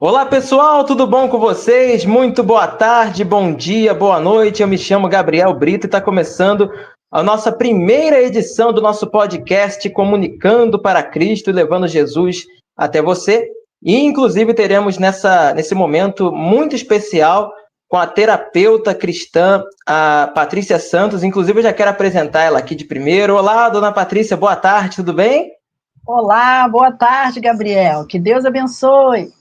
Olá pessoal, tudo bom com vocês? Muito boa tarde, bom dia, boa noite. Eu me chamo Gabriel Brito e está começando a nossa primeira edição do nosso podcast Comunicando para Cristo e levando Jesus até você. E inclusive teremos nesse momento muito especial com a terapeuta cristã, a Patrícia Santos. Inclusive eu já quero apresentar ela aqui de primeiro. Olá, dona Patrícia, boa tarde, tudo bem? Olá, boa tarde, Gabriel. Que Deus abençoe.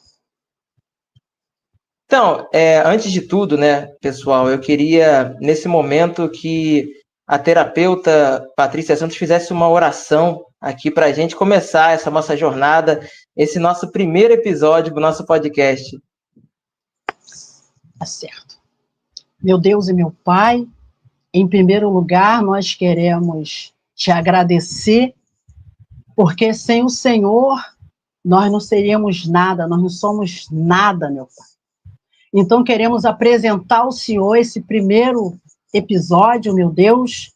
Então, antes de tudo, né, pessoal, eu queria, nesse momento, que a terapeuta Patrícia Santos fizesse uma oração aqui para a gente começar essa nossa jornada, esse nosso primeiro episódio do nosso podcast. Tá certo. Meu Deus e meu Pai, em primeiro lugar, nós queremos te agradecer, porque sem o Senhor, nós não seríamos nada, nós não somos nada, meu Pai. Então, queremos apresentar ao Senhor esse primeiro episódio, meu Deus,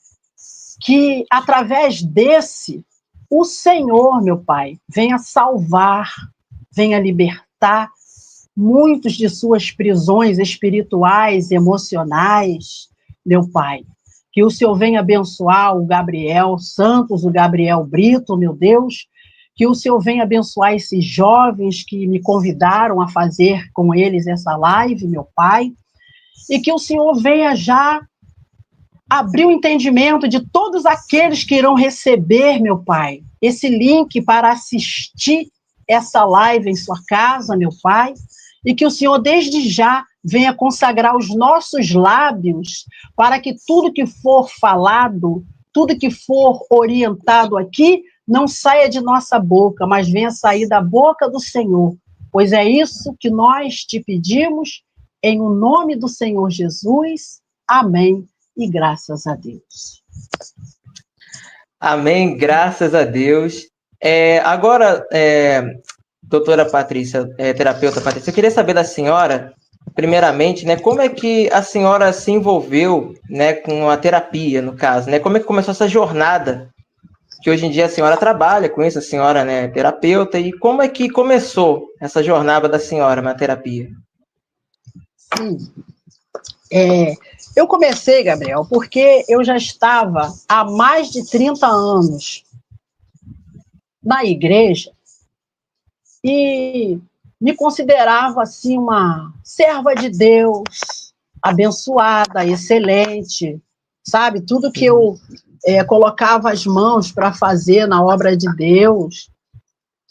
que através desse, o Senhor, meu Pai, venha salvar, venha libertar muitos de suas prisões espirituais, emocionais, meu Pai. Que o Senhor venha abençoar o Gabriel Santos, o Gabriel Brito, meu Deus. Que o Senhor venha abençoar esses jovens que me convidaram a fazer com eles essa live, meu Pai. E que o Senhor venha já abrir o entendimento de todos aqueles que irão receber, meu Pai, esse link para assistir essa live em sua casa, meu Pai. E que o Senhor, desde já, venha consagrar os nossos lábios para que tudo que for falado, tudo que for orientado aqui, não saia de nossa boca, mas venha sair da boca do Senhor. Pois é isso que nós te pedimos, em o nome do Senhor Jesus. Amém. E graças a Deus. Amém, graças a Deus. Agora, doutora Patrícia, terapeuta Patrícia, eu queria saber da senhora, primeiramente, né, como é que a senhora se envolveu, né, com a terapia, no caso, né? Como é que começou essa jornada? Que hoje em dia a senhora trabalha com isso, a senhora, né, é terapeuta, e como é que começou essa jornada da senhora na terapia? Sim. Eu comecei, Gabriel, porque eu já estava há mais de 30 anos na igreja e me considerava assim uma serva de Deus, abençoada, excelente, sabe? Tudo que eu colocava as mãos para fazer na obra de Deus,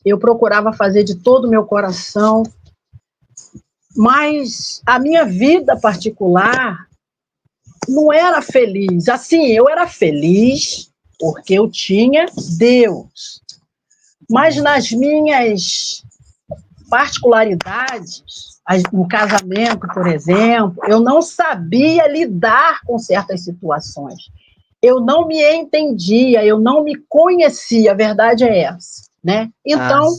eu procurava fazer de todo o meu coração. Mas a minha vida particular não era feliz. Assim, eu era feliz porque eu tinha Deus. Mas nas minhas particularidades, no casamento, por exemplo, eu não sabia lidar com certas situações. Eu não me entendia, eu não me conhecia, a verdade é essa, né? Então,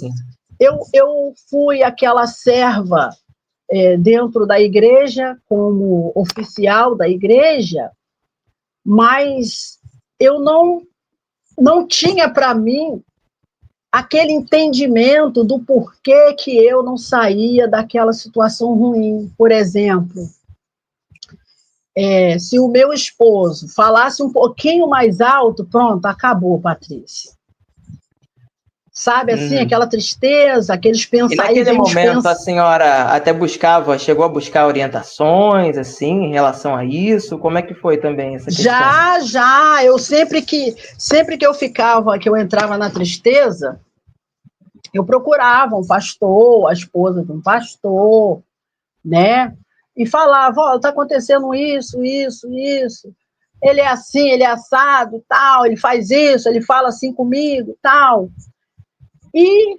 eu fui aquela serva dentro da igreja, como oficial da igreja, mas eu não tinha para mim aquele entendimento do porquê que eu não saía daquela situação ruim. Por exemplo, se o meu esposo falasse um pouquinho mais alto, pronto, acabou, Patrícia. Sabe, assim, aquela tristeza, aqueles pensamentos. E naquele momento a senhora até chegou a buscar orientações, assim, em relação a isso? Como é que foi também essa questão? Já. Eu sempre que eu entrava na tristeza, eu procurava um pastor, a esposa de um pastor, né? E falava, ó, tá acontecendo isso. Ele é assim, ele é assado, tal, ele faz isso, ele fala assim comigo, tal. E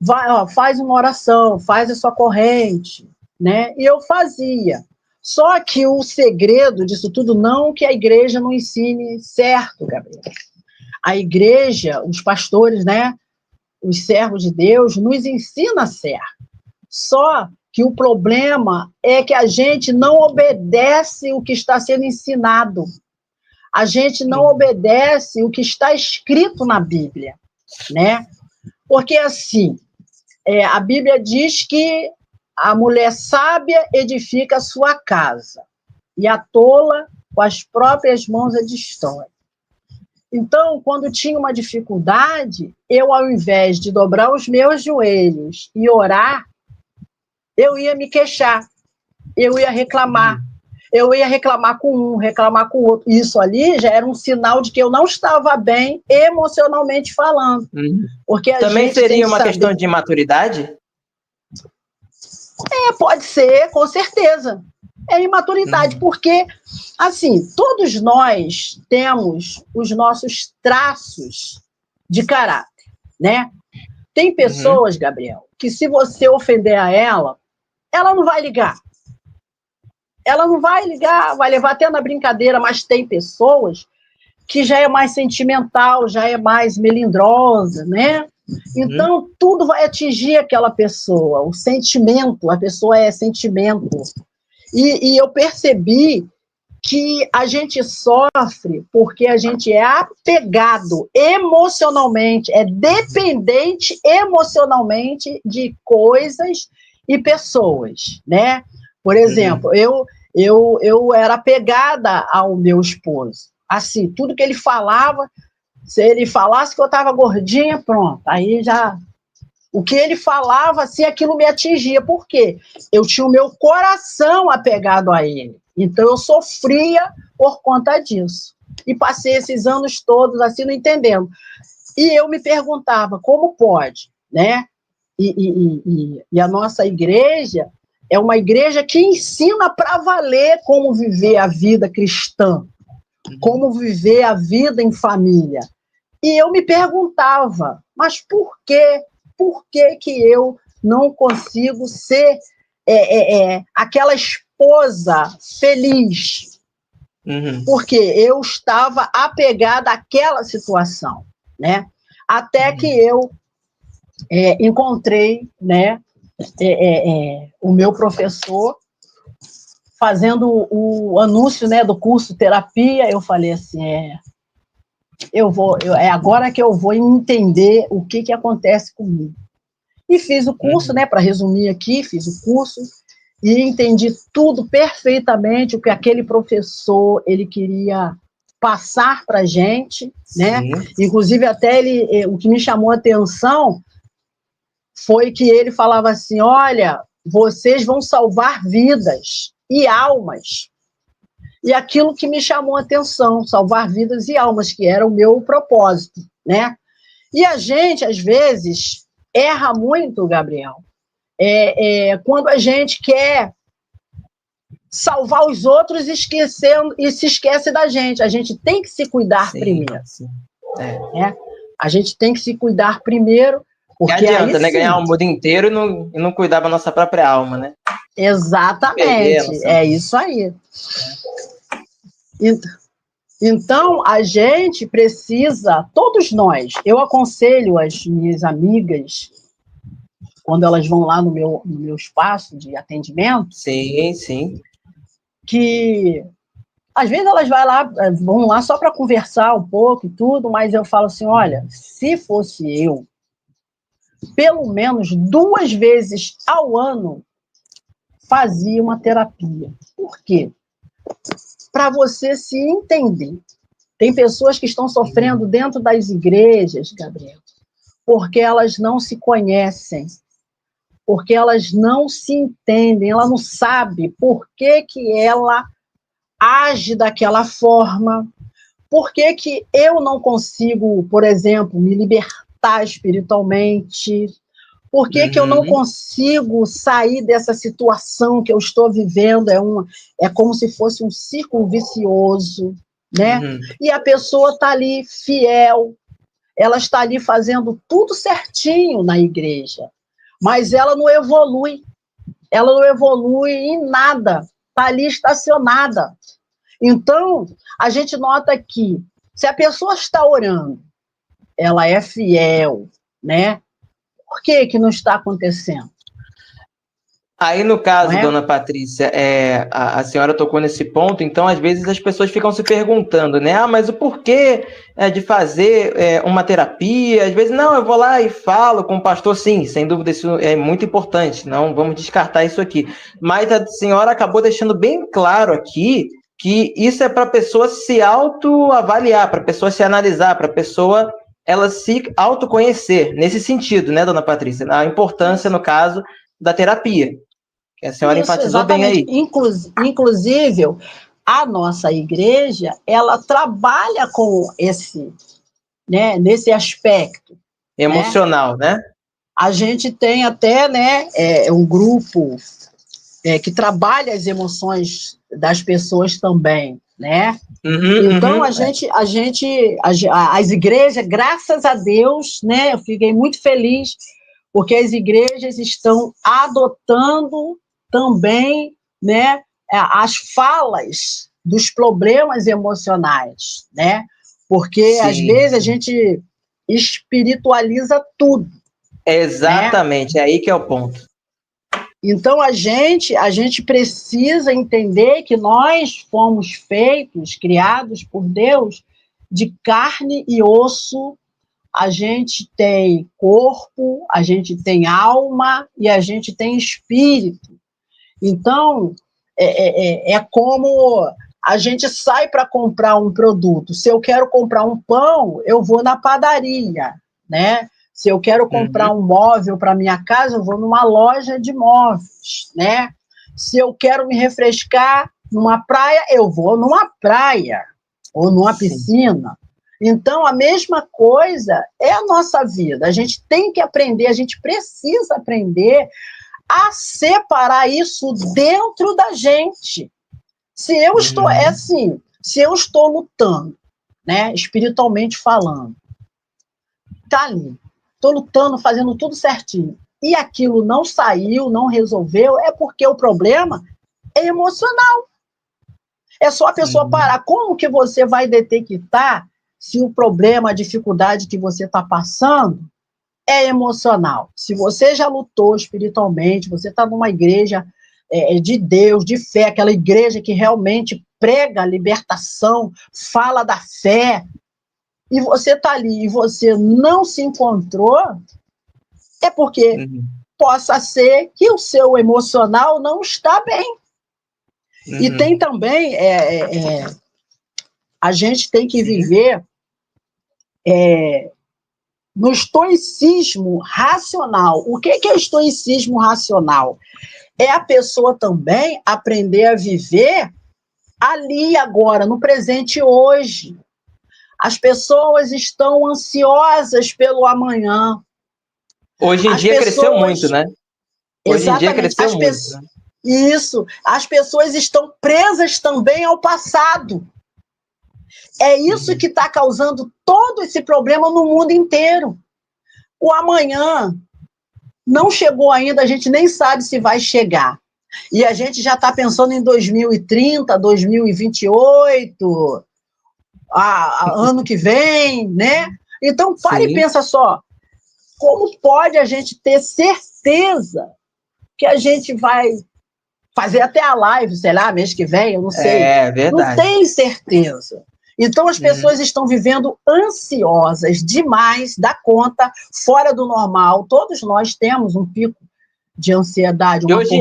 vai, ó, faz uma oração, faz a sua corrente, né? E eu fazia. Só que o segredo disso tudo, não que a igreja não ensine certo, Gabriel. A igreja, os pastores, né? Os servos de Deus, nos ensina certo. Só que o problema é que a gente não obedece o que está sendo ensinado. A gente não obedece o que está escrito na Bíblia, né? Porque assim, a Bíblia diz que a mulher sábia edifica a sua casa, e a tola, com as próprias mãos, a destrói. Então, quando tinha uma dificuldade, eu, ao invés de dobrar os meus joelhos e orar, eu ia me queixar, eu ia reclamar. Eu ia reclamar com um, reclamar com o outro. Isso ali já era um sinal de que eu não estava bem emocionalmente falando. Porque também seria uma questão de maturidade? Pode ser, com certeza. É imaturidade, porque, assim, todos nós temos os nossos traços de caráter, né? Tem pessoas, Gabriel, que se você ofender a ela não vai ligar. Ela não vai ligar, vai levar até na brincadeira, mas tem pessoas que já é mais sentimental, já é mais melindrosa, né? Então, tudo vai atingir aquela pessoa, o sentimento, a pessoa é sentimento. E eu percebi que a gente sofre porque a gente é apegado emocionalmente, é dependente emocionalmente de coisas e pessoas, né? Por exemplo, eu era apegada ao meu esposo. Assim, tudo que ele falava, se ele falasse que eu estava gordinha, pronto. Aí já... O que ele falava, assim, aquilo me atingia. Por quê? Eu tinha o meu coração apegado a ele. Então, eu sofria por conta disso. E passei esses anos todos assim, não entendendo. E eu me perguntava, como pode, né? E a nossa igreja é uma igreja que ensina para valer como viver a vida cristã, como viver a vida em família. E eu me perguntava, mas por quê? Por que que eu não consigo ser aquela esposa feliz? Porque eu estava apegada àquela situação, né? Até que eu encontrei, né, o meu professor fazendo o anúncio, né, do curso terapia. Eu falei assim, é agora que eu vou entender o que acontece comigo. E fiz o curso, né, para resumir aqui, fiz o curso e entendi tudo perfeitamente, o que aquele professor ele queria passar para a gente, né? Inclusive, até o que me chamou a atenção foi que ele falava assim, olha, vocês vão salvar vidas e almas. E aquilo que me chamou a atenção, salvar vidas e almas, que era o meu propósito, né? E a gente, às vezes, erra muito, Gabriel, quando a gente quer salvar os outros esquecendo e se esquece da gente. A gente tem que se cuidar primeiro. Né? A gente tem que se cuidar primeiro, porque que adianta, aí, né? Ganhar o mundo inteiro e não cuidar da nossa própria alma, né? Exatamente, é isso aí. Então, a gente precisa, todos nós, eu aconselho as minhas amigas, quando elas vão lá no meu espaço de atendimento, que às vezes elas vão lá só para conversar um pouco e tudo, mas eu falo assim, olha, se fosse eu, pelo menos 2 vezes ao ano, fazia uma terapia. Por quê? Para você se entender. Tem pessoas que estão sofrendo dentro das igrejas, Gabriel, porque elas não se conhecem, porque elas não se entendem, ela não sabe por que ela age daquela forma, por que eu não consigo, por exemplo, me libertar espiritualmente, por que eu não consigo sair dessa situação que eu estou vivendo, é como se fosse um círculo vicioso, né? E a pessoa está ali fiel, ela está ali fazendo tudo certinho na igreja, mas ela não evolui em nada, está ali estacionada. Então, a gente nota que, se a pessoa está orando, ela é fiel, né? Por que não está acontecendo? Aí, no caso, não é? dona Patrícia, a senhora tocou nesse ponto, então, às vezes, as pessoas ficam se perguntando, né? Ah, mas o porquê de fazer uma terapia? Às vezes, não, eu vou lá e falo com o pastor, sim, sem dúvida, isso é muito importante, não vamos descartar isso aqui. Mas a senhora acabou deixando bem claro aqui que isso é para a pessoa se autoavaliar, para a pessoa se analisar, para a pessoa ela se autoconhecer, nesse sentido, né, dona Patrícia? A importância, no caso, da terapia. Que a senhora Isso, enfatizou bem exatamente. aí. Inclusive, a nossa igreja, ela trabalha com esse, né, nesse aspecto, né? Emocional, né? A gente tem até, né, um grupo que trabalha as emoções das pessoas também, né? Então, as igrejas, graças a Deus, né, eu fiquei muito feliz, porque as igrejas estão adotando também, né, as falas dos problemas emocionais, né? Porque, às Sim. vezes, a gente espiritualiza tudo, né? Exatamente, é aí que é o ponto. Então, a gente precisa entender que nós fomos feitos, criados por Deus, de carne e osso. A gente tem corpo, a gente tem alma e a gente tem espírito. Então, é como a gente sai para comprar um produto. Se eu quero comprar um pão, eu vou na padaria, né? Se eu quero comprar um móvel para minha casa, eu vou numa loja de móveis, né? Se eu quero me refrescar numa praia, eu vou numa praia ou numa piscina. Então, a mesma coisa é a nossa vida. A gente tem que aprender, a gente precisa aprender a separar isso dentro da gente. Se eu estou, se eu estou lutando, né, espiritualmente falando, tá ali, estou lutando, fazendo tudo certinho, e aquilo não saiu, não resolveu, é porque o problema é emocional. É só a pessoa parar. Como que você vai detectar se o problema, a dificuldade que você está passando é emocional? Se você já lutou espiritualmente, você está numa igreja de Deus, de fé, aquela igreja que realmente prega a libertação, fala da fé, e você está ali e você não se encontrou, é porque possa ser que o seu emocional não está bem. E tem também, a gente tem que viver no estoicismo racional. O que é o estoicismo racional? É a pessoa também aprender a viver ali agora, no presente hoje. As pessoas estão ansiosas pelo amanhã. Hoje em dia cresceu muito, né? Hoje em dia Exatamente. cresceu muito. Né? Isso. As pessoas estão presas também ao passado. É isso que está causando todo esse problema no mundo inteiro. O amanhã não chegou ainda, a gente nem sabe se vai chegar. E a gente já está pensando em 2030, 2028, ano que vem, né? Então, para e pensa só, como pode a gente ter certeza que a gente vai fazer até a live, sei lá, mês que vem, eu não sei. É verdade. Não tem certeza. Então, as pessoas estão vivendo ansiosas demais da conta, fora do normal. Todos nós temos um pico de ansiedade, uma porção E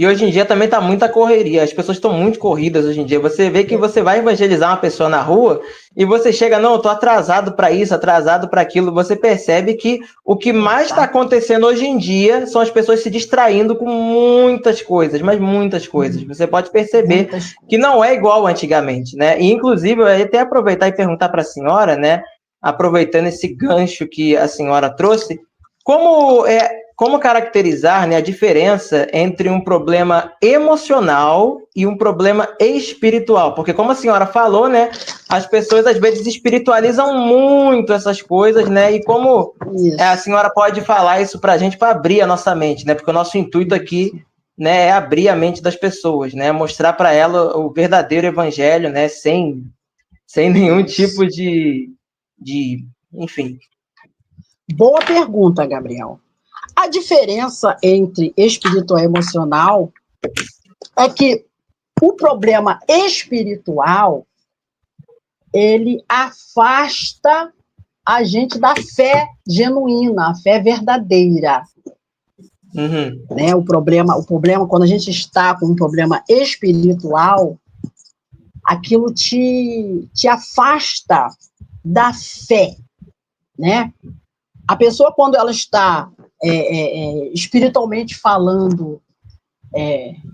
hoje em dia também está muita correria. As pessoas estão muito corridas hoje em dia. Você vê que você vai evangelizar uma pessoa na rua e você chega, não, eu estou atrasado para isso, atrasado para aquilo. Você percebe que o que mais está acontecendo hoje em dia são as pessoas se distraindo com muitas coisas, mas muitas coisas. Você pode perceber que não é igual antigamente, né? E, inclusive, eu ia até aproveitar e perguntar para a senhora, né? Aproveitando esse gancho que a senhora trouxe, como caracterizar, né, a diferença entre um problema emocional e um problema espiritual? Porque, como a senhora falou, né, as pessoas às vezes espiritualizam muito essas coisas, né? E como a senhora pode falar isso para a gente, para abrir a nossa mente, né? Porque o nosso intuito aqui, né, é abrir a mente das pessoas, né? Mostrar para ela o verdadeiro evangelho, né? Sem nenhum tipo de, enfim. Boa pergunta, Gabriel. A diferença entre espiritual e emocional é que o problema espiritual, ele afasta a gente da fé genuína, a fé verdadeira. Né? O problema, quando a gente está com um problema espiritual, aquilo te afasta da fé, né? A pessoa, quando ela está espiritualmente falando,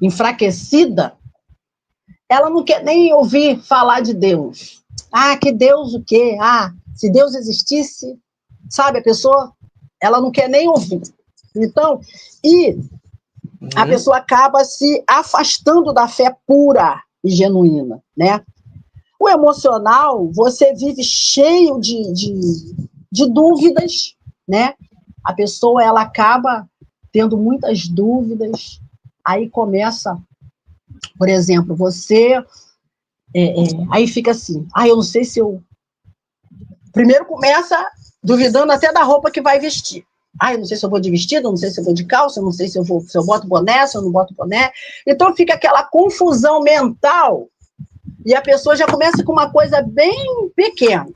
enfraquecida, ela não quer nem ouvir falar de Deus. Ah, que Deus o quê? Ah, se Deus existisse, sabe, a pessoa, ela não quer nem ouvir. Então, a pessoa acaba se afastando da fé pura e genuína, né? O emocional, você vive cheio de dúvidas, né? A pessoa, ela acaba tendo muitas dúvidas, aí começa, por exemplo, você... aí fica assim, eu não sei se eu... Primeiro começa duvidando até da roupa que vai vestir. Eu não sei se eu vou de vestido, eu não sei se eu vou de calça, eu não sei se eu boto boné, se eu não boto boné. Então fica aquela confusão mental e a pessoa já começa com uma coisa bem pequena.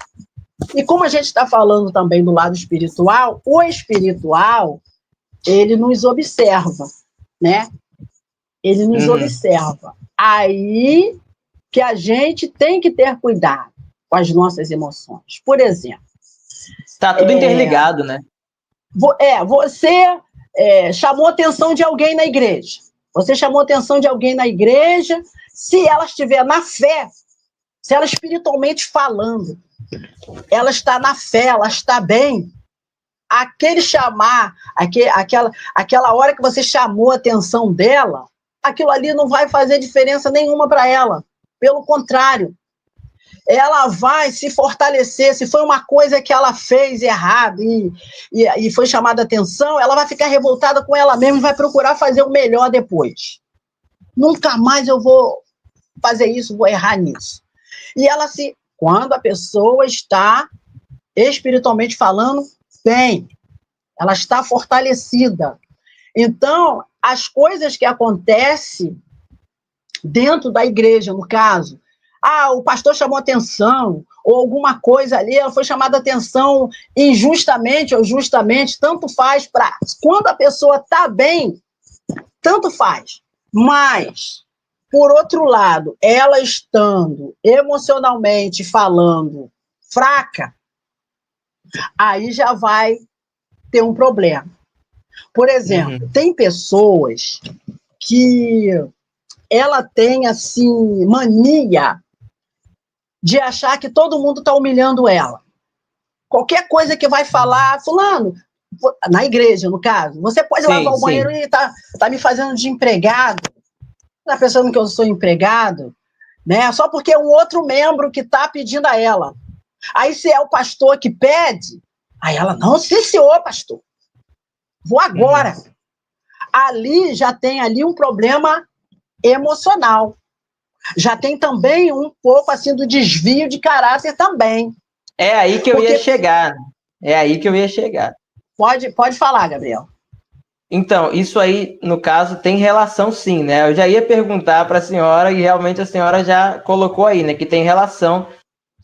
E como a gente está falando também do lado espiritual, o espiritual, ele nos observa, né? Ele nos observa. Aí que a gente tem que ter cuidado com as nossas emoções. Por exemplo... Tá tudo interligado, né? Você chamou a atenção de alguém na igreja. Você chamou a atenção de alguém na igreja, se ela estiver na fé, se ela espiritualmente falando, ela está na fé, ela está bem. Aquele chamar, aquela hora que você chamou a atenção dela, aquilo ali não vai fazer diferença nenhuma para ela. Pelo contrário, ela vai se fortalecer. Se foi uma coisa que ela fez errado e foi chamada a atenção, ela vai ficar revoltada com ela mesma e vai procurar fazer o melhor depois. Nunca mais eu vou fazer isso, vou errar nisso. E quando a pessoa está espiritualmente falando, bem, ela está fortalecida. Então, as coisas que acontecem dentro da igreja, no caso, o pastor chamou atenção, ou alguma coisa ali, ela foi chamada atenção injustamente ou justamente, tanto faz para... Quando a pessoa está bem, tanto faz. Mas, por outro lado, ela estando emocionalmente falando fraca, aí já vai ter um problema. Por exemplo, tem pessoas que ela tem, assim, mania de achar que todo mundo está humilhando ela. Qualquer coisa que vai falar, fulano, na igreja, no caso, você pode lavar o banheiro e tá me fazendo de empregado, tá pensando que eu sou empregado, né? Só porque é um outro membro que está pedindo a ela. Aí, se é o pastor que pede, aí ela, não, sim, senhor, pastor, vou agora. Ali já tem ali um problema emocional. Já tem também um pouco assim do desvio de caráter também. É aí que eu ia chegar. É aí que eu ia chegar. Pode falar, Gabriel. Então, isso aí, no caso, tem relação sim, né? Eu já ia perguntar para a senhora e realmente a senhora já colocou aí, né? Que tem relação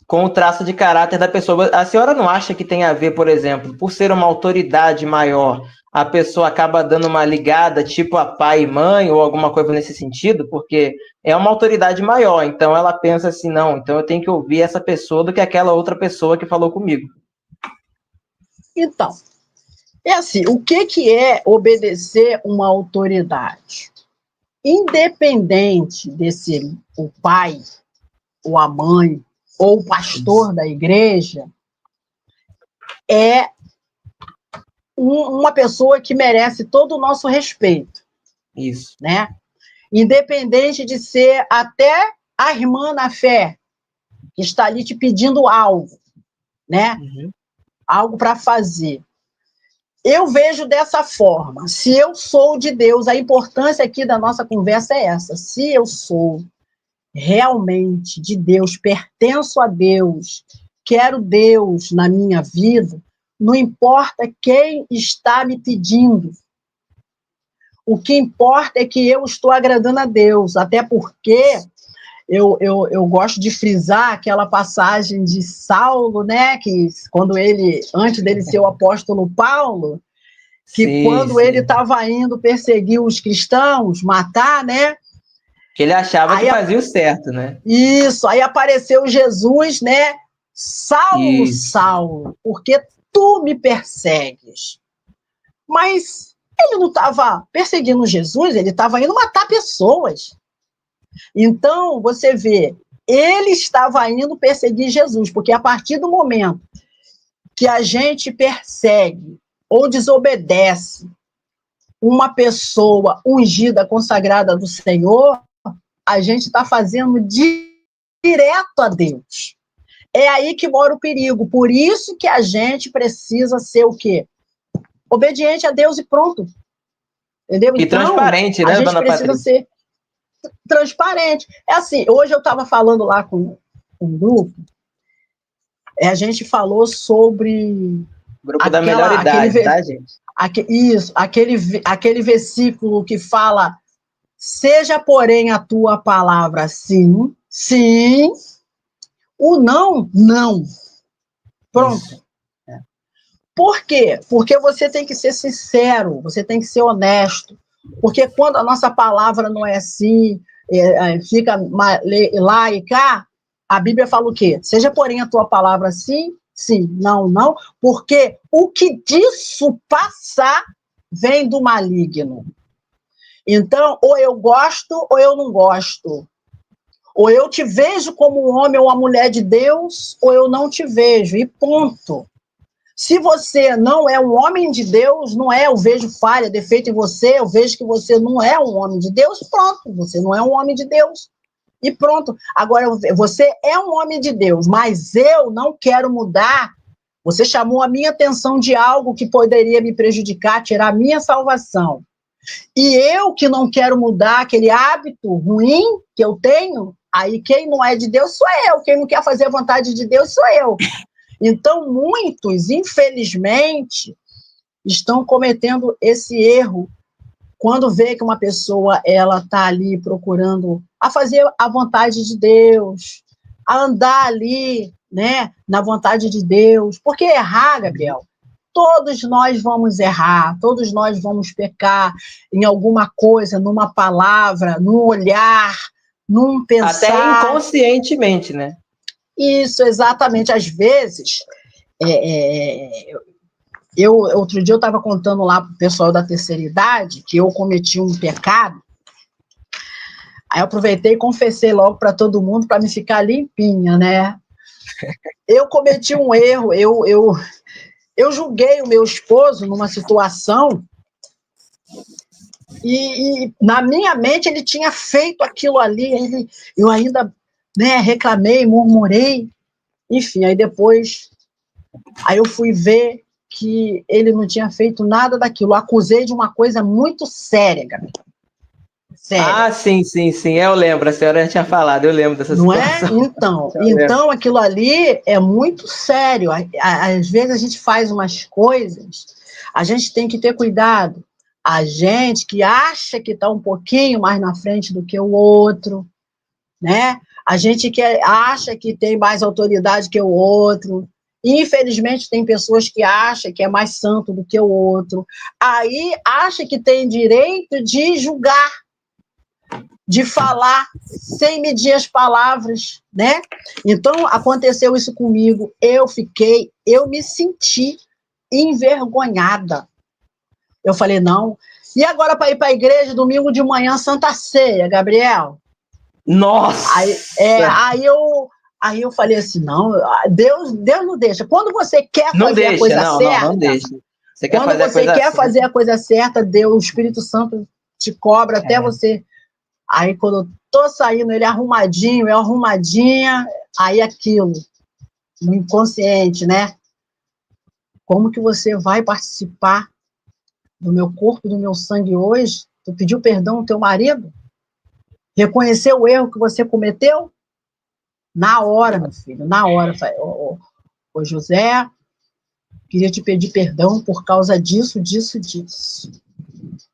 com o traço de caráter da pessoa. A senhora não acha que tem a ver, por exemplo, por ser uma autoridade maior, a pessoa acaba dando uma ligada tipo a pai e mãe ou alguma coisa nesse sentido? Porque é uma autoridade maior, então ela pensa assim, não, então eu tenho que ouvir essa pessoa do que aquela outra pessoa que falou comigo. Então, é assim, o que é obedecer uma autoridade? Independente de ser o pai, ou a mãe, ou o pastor da igreja, é uma pessoa que merece todo o nosso respeito. Isso. Né? Independente de ser até a irmã na fé, que está ali te pedindo algo, né? Algo para fazer. Eu vejo dessa forma. Se eu sou de Deus, a importância aqui da nossa conversa é essa. Se eu sou realmente de Deus, pertenço a Deus, quero Deus na minha vida, Não importa quem está me pedindo. O que importa é que eu estou agradando a Deus, até porque eu gosto de frisar aquela passagem de Saulo, né, que quando ele, antes dele ser o apóstolo Paulo, que quando ele estava indo perseguir os cristãos, matar, né? Que ele achava que fazia o certo, né? Isso, aí apareceu Jesus, né? Saulo, Saulo, porque tu me persegues. Mas ele não estava perseguindo Jesus, ele estava indo matar pessoas. Então, você vê, ele estava indo perseguir Jesus, porque a partir do momento que a gente persegue ou desobedece uma pessoa ungida, consagrada do Senhor, a gente está fazendo direto a Deus. É aí que mora o perigo. Por isso que a gente precisa ser o quê? Obediente a Deus e pronto. Entendeu? E então, transparente, né, a gente dona precisa Patrícia? ser transparente. É assim, hoje eu estava falando lá com um grupo, a gente falou sobre... Grupo da melhor idade, tá, gente? Aquele versículo que fala: seja, porém, a tua palavra sim, sim, o não, não. Pronto. Por quê? Porque você tem que ser sincero, você tem que ser honesto. Porque quando a nossa palavra não é assim, fica lá e cá, a Bíblia fala o quê? Seja, porém, a tua palavra sim, sim, não, não, porque o que disso passar vem do maligno. Então, ou eu gosto ou eu não gosto. Ou eu te vejo como um homem ou uma mulher de Deus, ou eu não te vejo, e ponto. Se você não é um homem de Deus, não é, eu vejo falha, defeito em você, eu vejo que você não é um homem de Deus, pronto, você não é um homem de Deus. E pronto. Agora, você é um homem de Deus, mas eu não quero mudar. Você chamou a minha atenção de algo que poderia me prejudicar, tirar a minha salvação. E eu que não quero mudar aquele hábito ruim que eu tenho, aí quem não é de Deus sou eu, quem não quer fazer a vontade de Deus sou eu. Então, muitos, infelizmente, estão cometendo esse erro quando vê que uma pessoa ela está ali procurando a fazer a vontade de Deus, a andar ali, né, na vontade de Deus. Porque errar, Gabriel, todos nós vamos errar, todos nós vamos pecar em alguma coisa, numa palavra, num olhar, num pensar. Até inconscientemente, né? Isso, exatamente. Às vezes, outro dia eu estava contando lá para o pessoal da terceira idade que eu cometi um pecado. Aí eu aproveitei e confessei logo para todo mundo para me ficar limpinha, né? Eu cometi um erro, eu julguei o meu esposo numa situação e na minha mente ele tinha feito aquilo ali, eu ainda, né, reclamei, murmurei, enfim, aí depois eu fui ver que ele não tinha feito nada daquilo, eu acusei de uma coisa muito séria, Gabriel. Séria. Ah, sim, eu lembro, a senhora já tinha falado, eu lembro dessa situação. Não é? Então aquilo ali é muito sério. Às vezes a gente faz umas coisas, a gente tem que ter cuidado. A gente que acha que está um pouquinho mais na frente do que o outro, né? A gente que acha que tem mais autoridade que o outro. Infelizmente, tem pessoas que acham que é mais santo do que o outro. Aí acha que tem direito de julgar, de falar sem medir as palavras, né? Então, aconteceu isso comigo. Eu me senti envergonhada. Eu falei, não. E agora para ir para a igreja, domingo de manhã, Santa Ceia, Gabriel? Nossa! Aí eu falei assim, não, Deus não deixa. Quando você quer fazer a coisa certa... Não deixa. Quando você quer fazer a coisa certa, Deus, o Espírito Santo te cobra até você... Aí, quando eu tô saindo, ele arrumadinho, eu arrumadinha, aí aquilo, no inconsciente, né? Como que você vai participar do meu corpo, do meu sangue hoje? Tu pediu perdão ao teu marido? Reconheceu o erro que você cometeu? Na hora, meu filho, na hora. Ô José, Queria te pedir perdão por causa disso, disso, disso.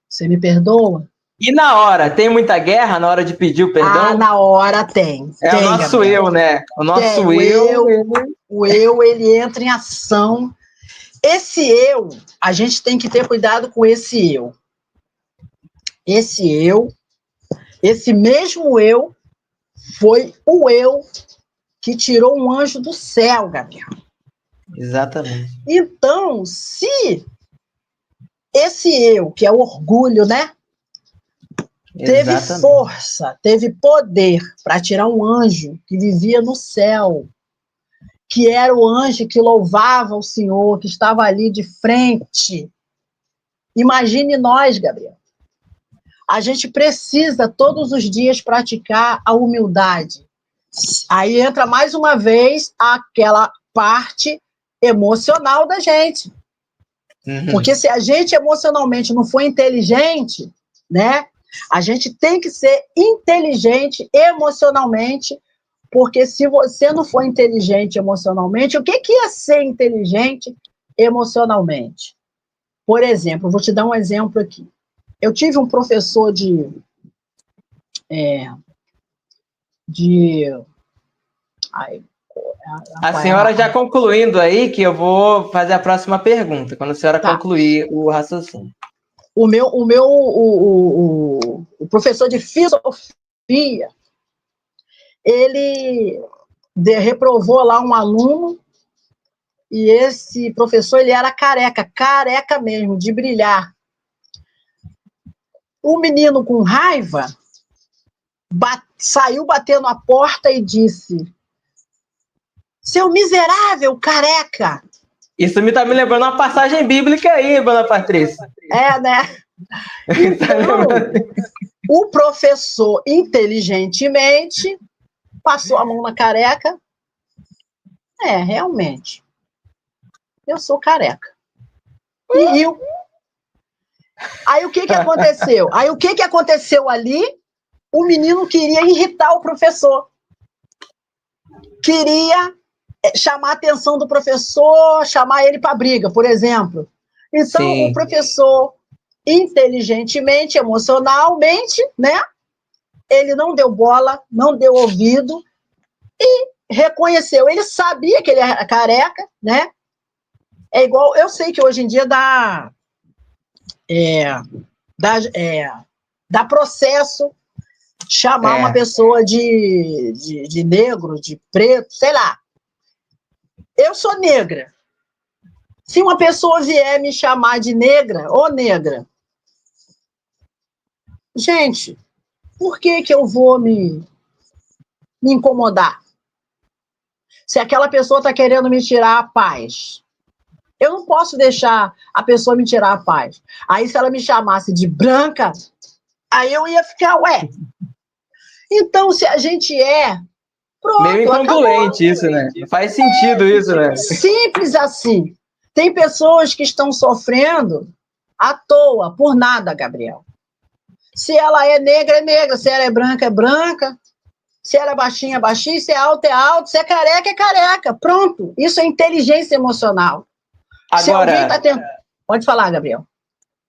Você me perdoa? E na hora, tem muita guerra na hora de pedir o perdão? Ah, na hora tem. É tem, o nosso Gabriel. eu, né? O nosso tem. O eu, ele entra em ação. Esse eu, a gente tem que ter cuidado com esse eu. Esse mesmo eu, foi o eu que tirou um anjo do céu, Gabriel. Exatamente. Então, se esse eu, que é o orgulho, né? Teve força, teve poder para tirar um anjo que vivia no céu, que era o anjo que louvava o Senhor, que estava ali de frente. Imagine nós, Gabriel. A gente precisa todos os dias praticar a humildade. Aí entra mais uma vez aquela parte emocional da gente. Porque se a gente emocionalmente não for inteligente, né? A gente tem que ser inteligente emocionalmente, porque se você não for inteligente emocionalmente, o que é ser inteligente emocionalmente? Por exemplo, vou te dar um exemplo aqui. Eu tive um professor a senhora já concluindo aí, que eu vou fazer a próxima pergunta, quando a senhora concluir o raciocínio. O professor de filosofia, ele reprovou lá um aluno, e esse professor, ele era careca mesmo, de brilhar. O menino, com raiva, saiu batendo a porta e disse: seu miserável careca! Isso tá me lembrando uma passagem bíblica aí, dona Patrícia. É, né? Então, o professor, inteligentemente, passou a mão na careca. Realmente, eu sou careca. E riu. Aí o que aconteceu? Aí o que aconteceu ali? O menino queria irritar o professor. Queria chamar a atenção do professor, chamar ele para briga, por exemplo. Então, o professor, inteligentemente, emocionalmente, né? Ele não deu bola, não deu ouvido e reconheceu. Ele sabia que ele era careca, né? É igual, eu sei que hoje em dia dá processo chamar uma pessoa de negro, de preto, sei lá. Eu sou negra. Se uma pessoa vier me chamar de negra, ô negra, gente, por que eu vou me incomodar? Se aquela pessoa está querendo me tirar a paz, eu não posso deixar a pessoa me tirar a paz. Aí, se ela me chamasse de branca, aí eu ia ficar, ué. Então, se a gente pronto, meio incongruente isso, né? Não faz sentido isso, né? Simples assim. Tem pessoas que estão sofrendo à toa, por nada, Gabriel. Se ela é negra, se ela é branca, se ela é baixinha, se é alto, se é careca. Pronto. Isso é inteligência emocional. Agora, se alguém tá tendo... Pode falar, Gabriel.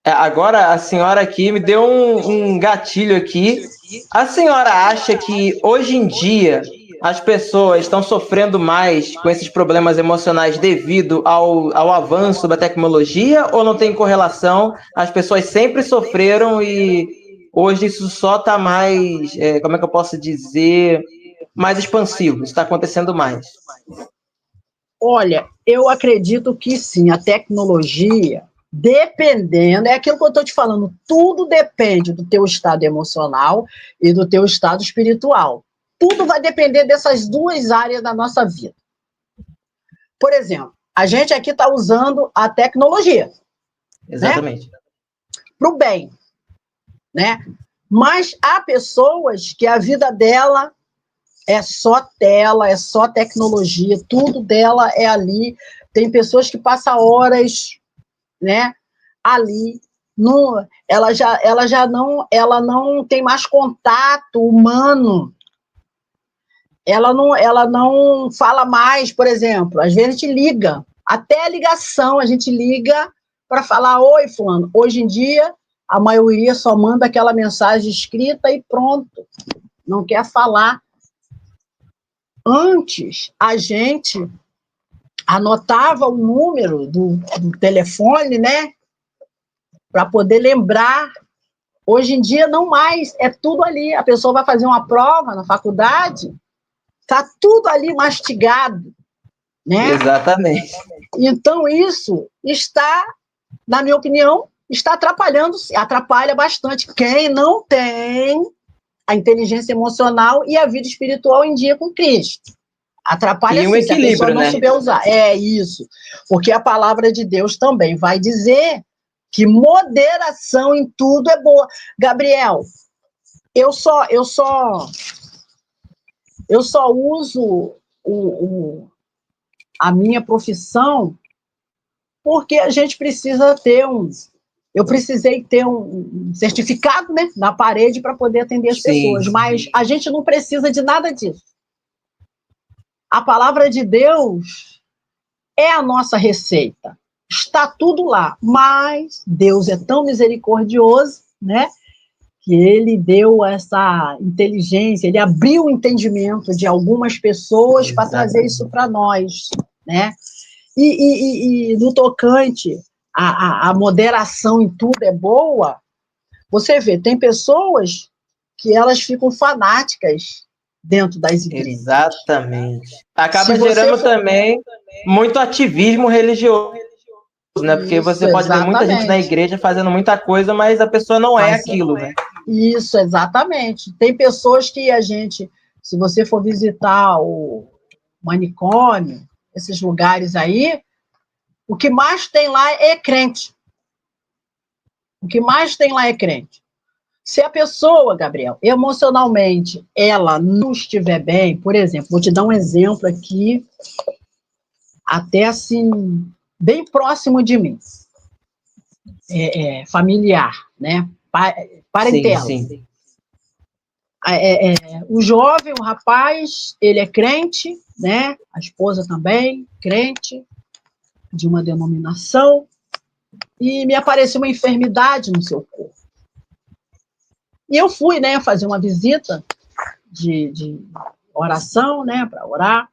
Agora, a senhora aqui me deu um gatilho aqui. A senhora acha que, hoje em dia, as pessoas estão sofrendo mais com esses problemas emocionais devido ao avanço da tecnologia, ou não tem correlação? As pessoas sempre sofreram e hoje isso só está mais, como é que eu posso dizer, mais expansivo, está acontecendo mais. Olha, eu acredito que sim, a tecnologia, dependendo, é aquilo que eu estou te falando, tudo depende do teu estado emocional e do teu estado espiritual. Tudo vai depender dessas duas áreas da nossa vida. Por exemplo, a gente aqui está usando a tecnologia. Exatamente. Né? Para o bem. Né? Mas há pessoas que a vida dela é só tela, é só tecnologia, tudo dela é ali. Tem pessoas que passam horas, né, ali. Ela não tem mais contato humano. Ela não fala mais, por exemplo. Às vezes a gente liga Até a ligação, a gente liga para falar, oi, fulano. Hoje em dia, a maioria só manda aquela mensagem escrita e pronto. Não quer falar. Antes, a gente anotava o número do telefone, né? Para poder lembrar. Hoje em dia, não mais. É tudo ali. A pessoa vai fazer uma prova na faculdade, está tudo ali mastigado, né? Exatamente. Então, isso está, na minha opinião, está atrapalhando, atrapalha bastante quem não tem a inteligência emocional e a vida espiritual em dia com Cristo. Atrapalha e um sim, se a pessoa equilíbrio, não né? souber usar. É isso. Porque a palavra de Deus também vai dizer que moderação em tudo é boa. Gabriel, eu só uso a minha profissão porque a gente precisa ter eu precisei ter um certificado, né, na parede para poder atender as pessoas, mas a gente não precisa de nada disso. A palavra de Deus é a nossa receita. Está tudo lá, mas Deus é tão misericordioso, né, que ele deu essa inteligência, ele abriu o entendimento de algumas pessoas para trazer isso para nós, né? E no tocante à moderação em tudo é boa, você vê, tem pessoas que elas ficam fanáticas dentro das igrejas. Exatamente. Acaba gerando também muito ativismo religioso, né? Porque você pode ver muita gente na igreja fazendo muita coisa, mas a pessoa não é aquilo, né? Isso, exatamente. Tem pessoas que a gente, se você for visitar o manicômio, esses lugares aí, o que mais tem lá é crente. O que mais tem lá é crente. Se a pessoa, Gabriel, emocionalmente, ela não estiver bem, por exemplo, vou te dar um exemplo aqui, até assim, bem próximo de mim, familiar, né? Parentela. Sim. O jovem, o rapaz, ele é crente, né? A esposa também, crente, de uma denominação, e me apareceu uma enfermidade no seu corpo. E eu fui, né, fazer uma visita de oração, né, para orar,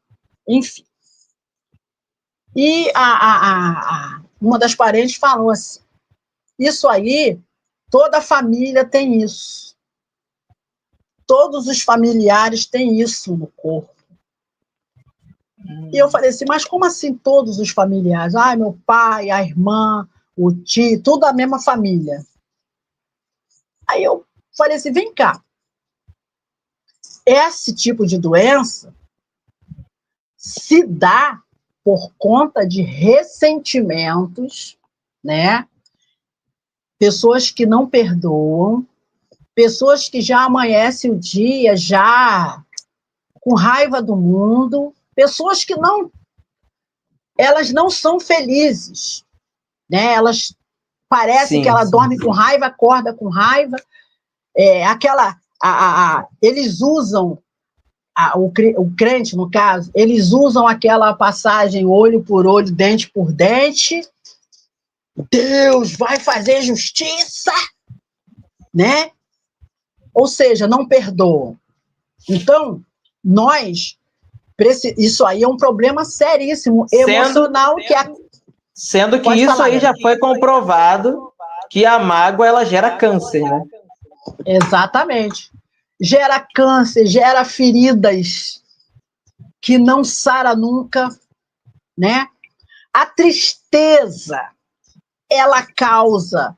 enfim. E uma das parentes falou assim, isso aí, toda a família tem isso. Todos os familiares têm isso no corpo. E eu falei assim, mas como assim todos os familiares? Ah, meu pai, a irmã, o tio, tudo a mesma família. Aí eu falei assim, vem cá. Esse tipo de doença se dá por conta de ressentimentos, né? Pessoas que não perdoam, pessoas que já amanhecem o dia já com raiva do mundo, pessoas que elas não são felizes, né? Elas parecem que ela dorme com raiva, acorda com raiva. Eles usam o crente, no caso, eles usam aquela passagem olho por olho, dente por dente. Deus vai fazer justiça, né? Ou seja, não perdoam. Então, isso aí é um problema seríssimo, emocional. Sendo que isso aí já foi comprovado que a mágoa, ela gera câncer, né? Exatamente. Gera câncer, gera feridas que não sara nunca, né? A tristeza, ela causa,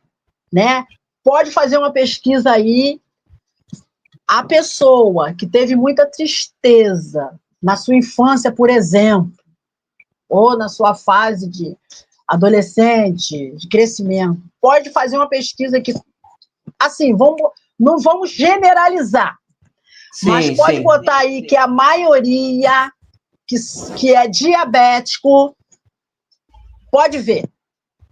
né? Pode fazer uma pesquisa aí. A pessoa que teve muita tristeza na sua infância, por exemplo, ou na sua fase de adolescente, de crescimento, pode fazer uma pesquisa que, assim, não vamos generalizar, mas pode botar aí que a maioria que é diabético, pode ver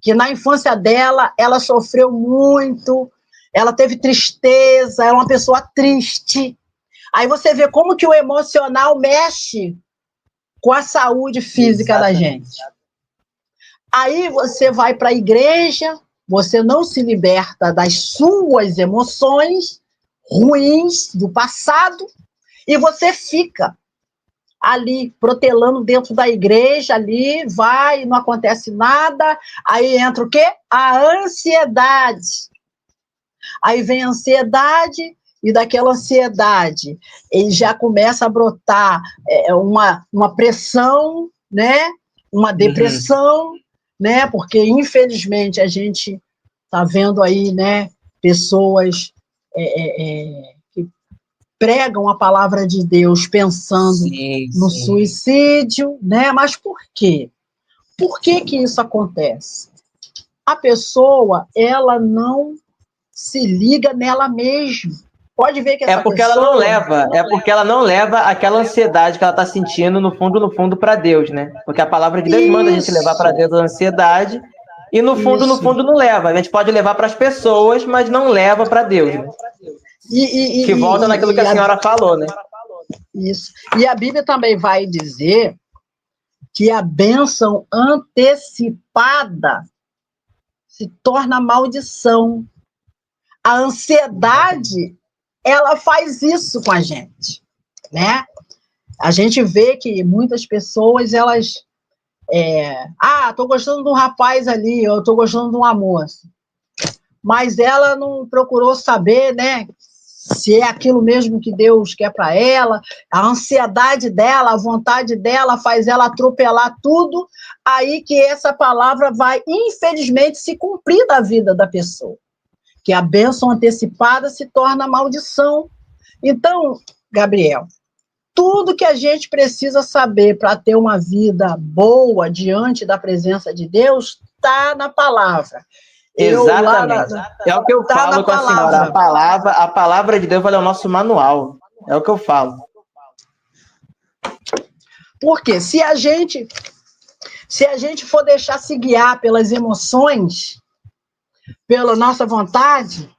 que na infância dela, ela sofreu muito, ela teve tristeza, era uma pessoa triste. Aí você vê como que o emocional mexe com a saúde física da gente. Aí você vai para a igreja, você não se liberta das suas emoções ruins do passado e você fica ali protelando dentro da igreja, ali vai, não acontece nada, aí entra o quê? A ansiedade. Aí vem a ansiedade, e daquela ansiedade ele já começa a brotar uma pressão, né? Uma depressão, né? Porque infelizmente a gente está vendo aí, né, pessoas que pregam a palavra de Deus pensando no suicídio, né? Mas por quê? Por que que isso acontece? A pessoa, ela não se liga nela mesma. Pode ver que essa porque pessoa... ela não leva aquela ansiedade que ela está sentindo no fundo para Deus, né? Porque a palavra de Deus manda a gente levar para Deus a ansiedade e no fundo não leva. A gente pode levar para as pessoas, mas não leva para Deus, né? Que volta naquilo que a senhora falou, né? Isso. E a Bíblia também vai dizer que a bênção antecipada se torna maldição. A ansiedade, ela faz isso com a gente, né? A gente vê que muitas pessoas, elas... tô gostando de um rapaz ali, eu tô gostando de uma moça. Mas ela não procurou saber, né, se é aquilo mesmo que Deus quer para ela. A ansiedade dela, a vontade dela faz ela atropelar tudo, aí que essa palavra vai, infelizmente, se cumprir na vida da pessoa. Que a bênção antecipada se torna maldição. Então, Gabriel, tudo que a gente precisa saber para ter uma vida boa diante da presença de Deus está na palavra. Exatamente. É o que eu falo com a senhora. A palavra de Deus é o nosso manual. É o que eu falo. Porque se a gente for deixar se guiar pelas emoções, pela nossa vontade,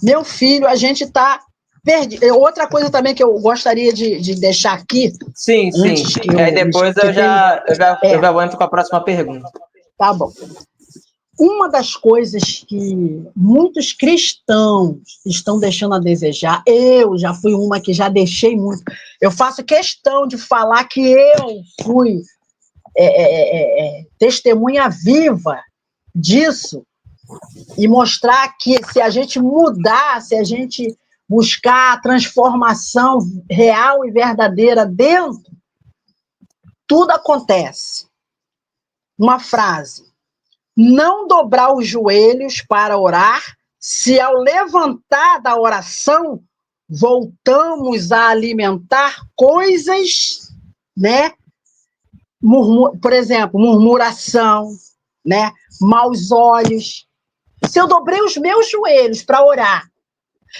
meu filho, a gente está perdido. Outra coisa também que eu gostaria de deixar aqui. Sim. Aí depois eu já entro com a próxima pergunta. Tá bom. Uma das coisas que muitos cristãos estão deixando a desejar, eu já fui uma que já deixei muito. Eu faço questão de falar que eu fui testemunha viva disso e mostrar que se a gente mudar, se a gente buscar a transformação real e verdadeira dentro, tudo acontece. Uma frase: não dobrar os joelhos para orar, se ao levantar da oração voltamos a alimentar coisas, né? Por exemplo, murmuração, né? Maus olhos. Se eu dobrei os meus joelhos para orar,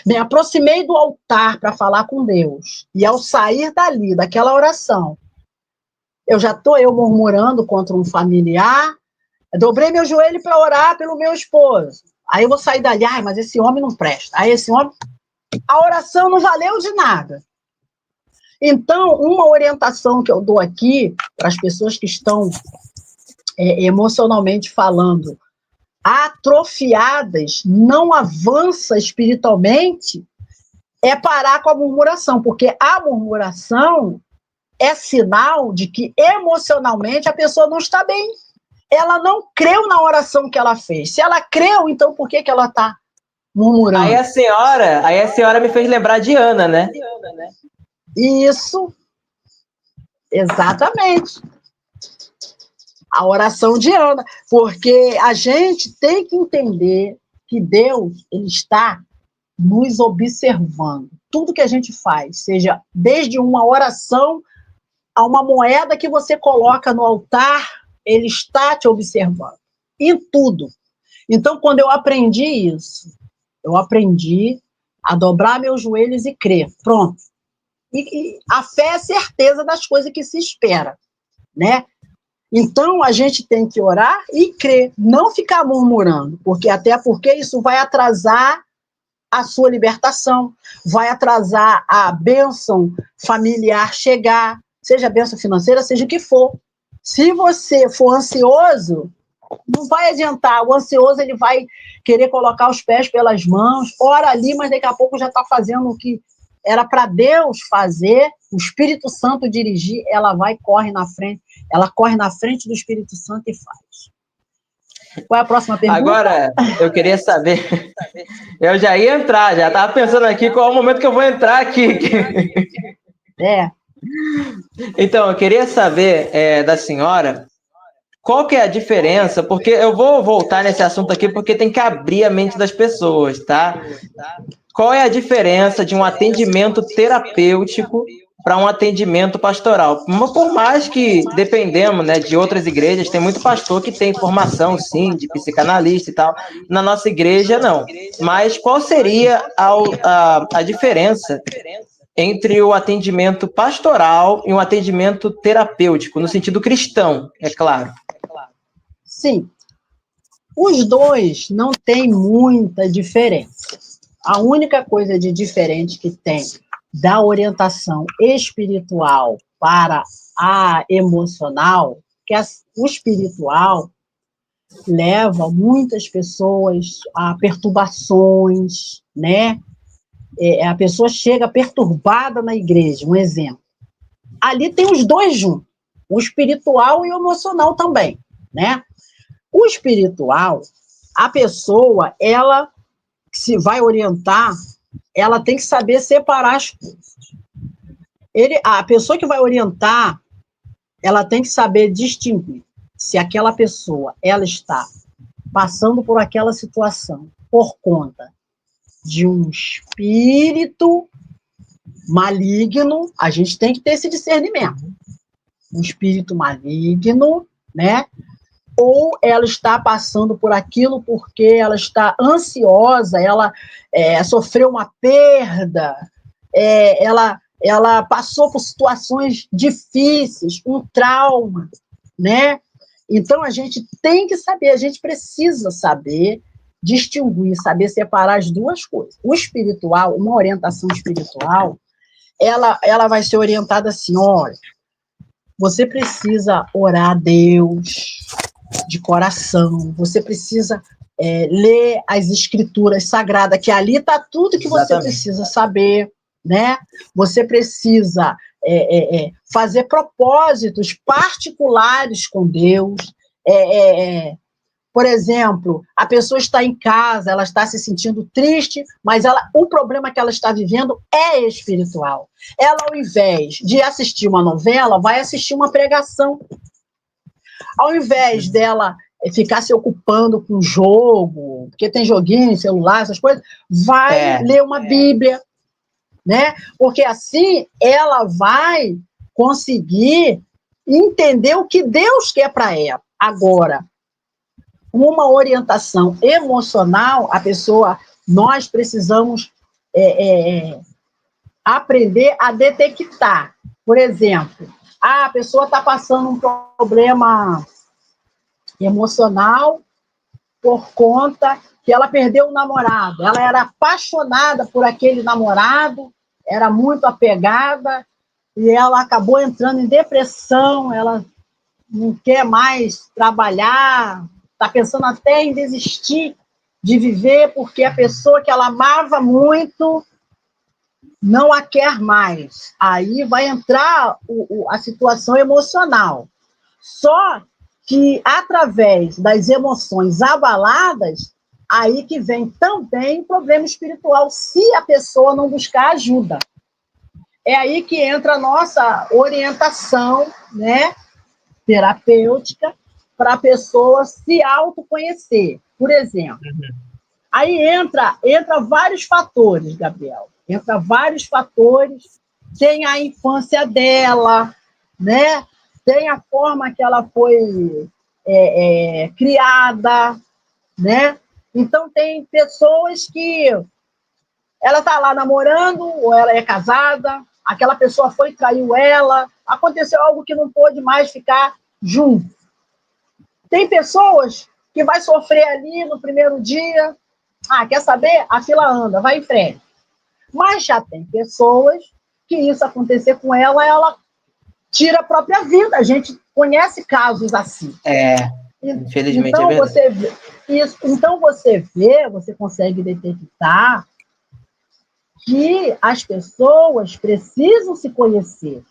me aproximei do altar para falar com Deus, e ao sair dali, daquela oração, eu já estou murmurando contra um familiar, dobrei meu joelho para orar pelo meu esposo. Aí eu vou sair dali, mas esse homem não presta. Aí esse homem... A oração não valeu de nada. Então, uma orientação que eu dou aqui para as pessoas que estão emocionalmente falando, atrofiadas, não avança espiritualmente, é parar com a murmuração, porque a murmuração é sinal de que emocionalmente a pessoa não está bem. Ela não creu na oração que ela fez. Se ela creu, então por que ela está murmurando? Aí a senhora me fez lembrar de Ana, né? Isso. Exatamente. A oração de Ana. Porque a gente tem que entender que Deus, ele está nos observando. Tudo que a gente faz, seja desde uma oração a uma moeda que você coloca no altar, ele está te observando. Em tudo. Então, quando eu aprendi isso, eu aprendi a dobrar meus joelhos e crer. Pronto. E a fé é a certeza das coisas que se espera, né? Então, a gente tem que orar e crer, não ficar murmurando, até porque isso vai atrasar a sua libertação, vai atrasar a bênção familiar chegar, seja a bênção financeira, seja o que for. Se você for ansioso, não vai adiantar. O ansioso, ele vai querer colocar os pés pelas mãos, ora ali, mas daqui a pouco já está fazendo o que era para Deus fazer, o Espírito Santo dirigir, ela vai, corre na frente do Espírito Santo e faz. Qual é a próxima pergunta? Agora, eu queria saber, eu já ia entrar, já estava pensando aqui qual é o momento que eu vou entrar aqui. Então, eu queria saber da senhora, qual que é a diferença, porque eu vou voltar nesse assunto aqui, porque tem que abrir a mente das pessoas, tá? Qual é a diferença de um atendimento terapêutico para um atendimento pastoral? Por mais que dependemos, né, de outras igrejas, tem muito pastor que tem formação, sim, de psicanalista e tal. Na nossa igreja, não. Mas qual seria a diferença entre o atendimento pastoral e um atendimento terapêutico, no sentido cristão, é claro? Sim. Os dois não têm muita diferença. A única coisa de diferente que tem da orientação espiritual para a emocional, que o espiritual leva muitas pessoas a perturbações, né? A pessoa chega perturbada na igreja, um exemplo. Ali tem os dois juntos, o espiritual e o emocional também, né? O espiritual, a pessoa, ela se vai orientar, ela tem que saber separar as coisas. A pessoa que vai orientar, ela tem que saber distinguir se aquela pessoa, ela está passando por aquela situação por conta de um espírito maligno, a gente tem que ter esse discernimento. Um espírito maligno, né? Ou ela está passando por aquilo porque ela está ansiosa, ela sofreu uma perda, ela passou por situações difíceis, um trauma, né? Então, a gente tem que saber, a gente precisa saber distinguir, saber separar as duas coisas. O espiritual, uma orientação espiritual, ela vai ser orientada assim, olha, você precisa orar a Deus de coração, você precisa ler as escrituras sagradas, que ali está tudo que você precisa saber, né? Você precisa fazer propósitos particulares com Deus. Por exemplo, a pessoa está em casa, ela está se sentindo triste, mas o problema que ela está vivendo é espiritual. Ela, ao invés de assistir uma novela, vai assistir uma pregação. Ao invés dela ficar se ocupando com jogo, porque tem joguinho, celular, essas coisas, vai ler uma Bíblia, né? Porque assim ela vai conseguir entender o que Deus quer para ela. Agora, uma orientação emocional, nós precisamos aprender a detectar. Por exemplo, a pessoa está passando um problema emocional por conta que ela perdeu um namorado. Ela era apaixonada por aquele namorado, era muito apegada, e ela acabou entrando em depressão, ela não quer mais trabalhar, está pensando até em desistir de viver, porque a pessoa que ela amava muito não a quer mais. Aí vai entrar a situação emocional. Só que, através das emoções abaladas, aí que vem também problema espiritual, se a pessoa não buscar ajuda. É aí que entra a nossa orientação, né, terapêutica, para a pessoa se autoconhecer. Por exemplo, aí entra vários fatores, Gabriel. Entra vários fatores. Tem a infância dela, né? Tem a forma que ela foi criada, né? Então, tem pessoas que ela está lá namorando, ou ela é casada, aquela pessoa foi e traiu ela, aconteceu algo que não pôde mais ficar junto. Tem pessoas que vai sofrer ali no primeiro dia, quer saber? A fila anda, vai em frente. Mas já tem pessoas que isso acontecer com ela tira a própria vida. A gente conhece casos assim. Infelizmente então, é verdade. você vê, isso, então você consegue detectar que as pessoas precisam se conhecer.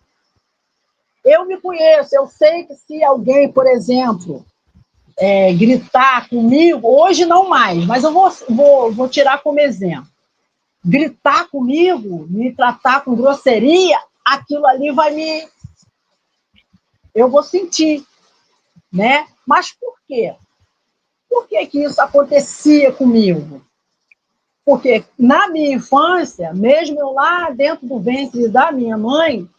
Eu me conheço, eu sei que se alguém, por exemplo, gritar comigo, hoje não mais, mas eu vou tirar como exemplo. Gritar comigo, me tratar com grosseria, aquilo ali eu vou sentir, né? Mas por quê? Por que que isso acontecia comigo? Porque na minha infância, mesmo eu lá dentro do ventre da minha mãe,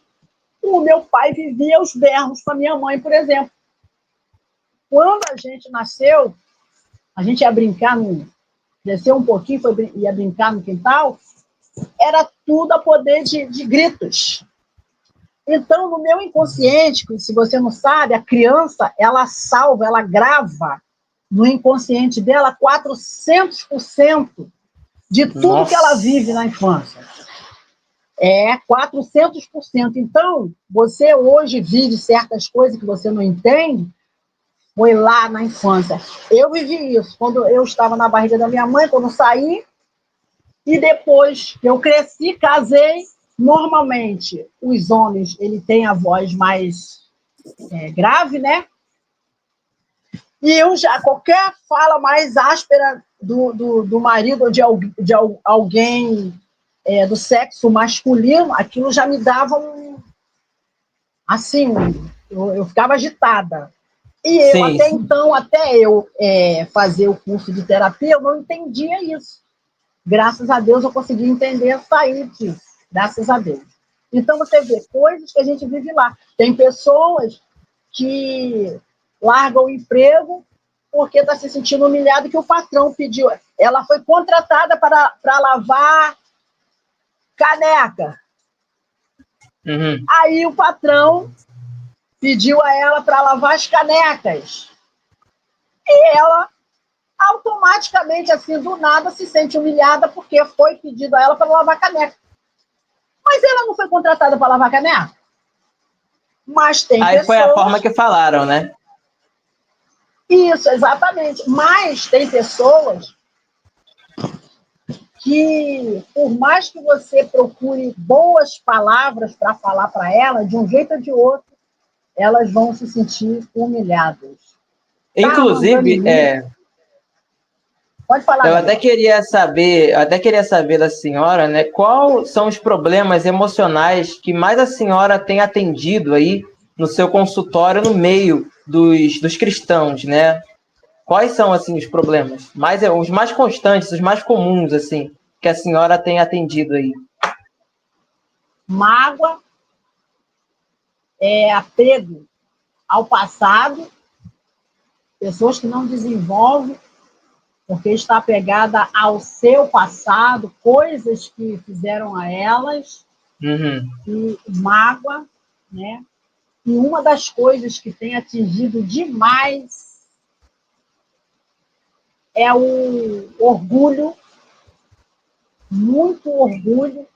o meu pai vivia os berros com a minha mãe, por exemplo. Quando a gente nasceu, a gente ia brincar, desceu um pouquinho, ia brincar no quintal, era tudo a poder de gritos. Então, no meu inconsciente, se você não sabe, a criança, ela salva, ela grava no inconsciente dela 400% de tudo que ela vive na infância. 400%. Então, você hoje vive certas coisas que você não entende, foi lá na infância. Eu vivi isso quando eu estava na barriga da minha mãe, quando eu saí, e depois que eu cresci, casei. Normalmente, os homens, ele tem a voz mais grave, né? E eu já, qualquer fala mais áspera do marido ou de alguém do sexo masculino, aquilo já me dava assim, eu ficava agitada. E eu, Sim, até eu fazer o curso de terapia, eu não entendia isso. Graças a Deus eu consegui entender e sair disso. Graças a Deus. Então você vê coisas que a gente vive lá. Tem pessoas que largam o emprego porque está se sentindo humilhada que o patrão pediu. Ela foi contratada para lavar caneca. Uhum. Aí o patrão pediu a ela para lavar as canecas. E ela automaticamente, assim, do nada, se sente humilhada porque foi pedido a ela para lavar caneca. Mas ela não foi contratada para lavar caneca. Mas tem Aí pessoas... foi a forma que falaram, né? Isso, exatamente. Mas tem pessoas que, por mais que você procure boas palavras para falar para ela, de um jeito ou de outro, elas vão se sentir humilhadas. Tá mandando em Inclusive, mim? Pode falar, eu Gabriel. até queria saber da senhora, né, quais são os problemas emocionais que mais a senhora tem atendido aí no seu consultório no meio dos cristãos, né? Quais são, assim, os problemas? Os mais constantes, os mais comuns, assim, que a senhora tem atendido aí? Mágoa, apego ao passado, pessoas que não desenvolvem porque está apegada ao seu passado, coisas que fizeram a elas, Uhum. e mágoa, né? E uma das coisas que tem atingido demais é o orgulho, muito orgulho,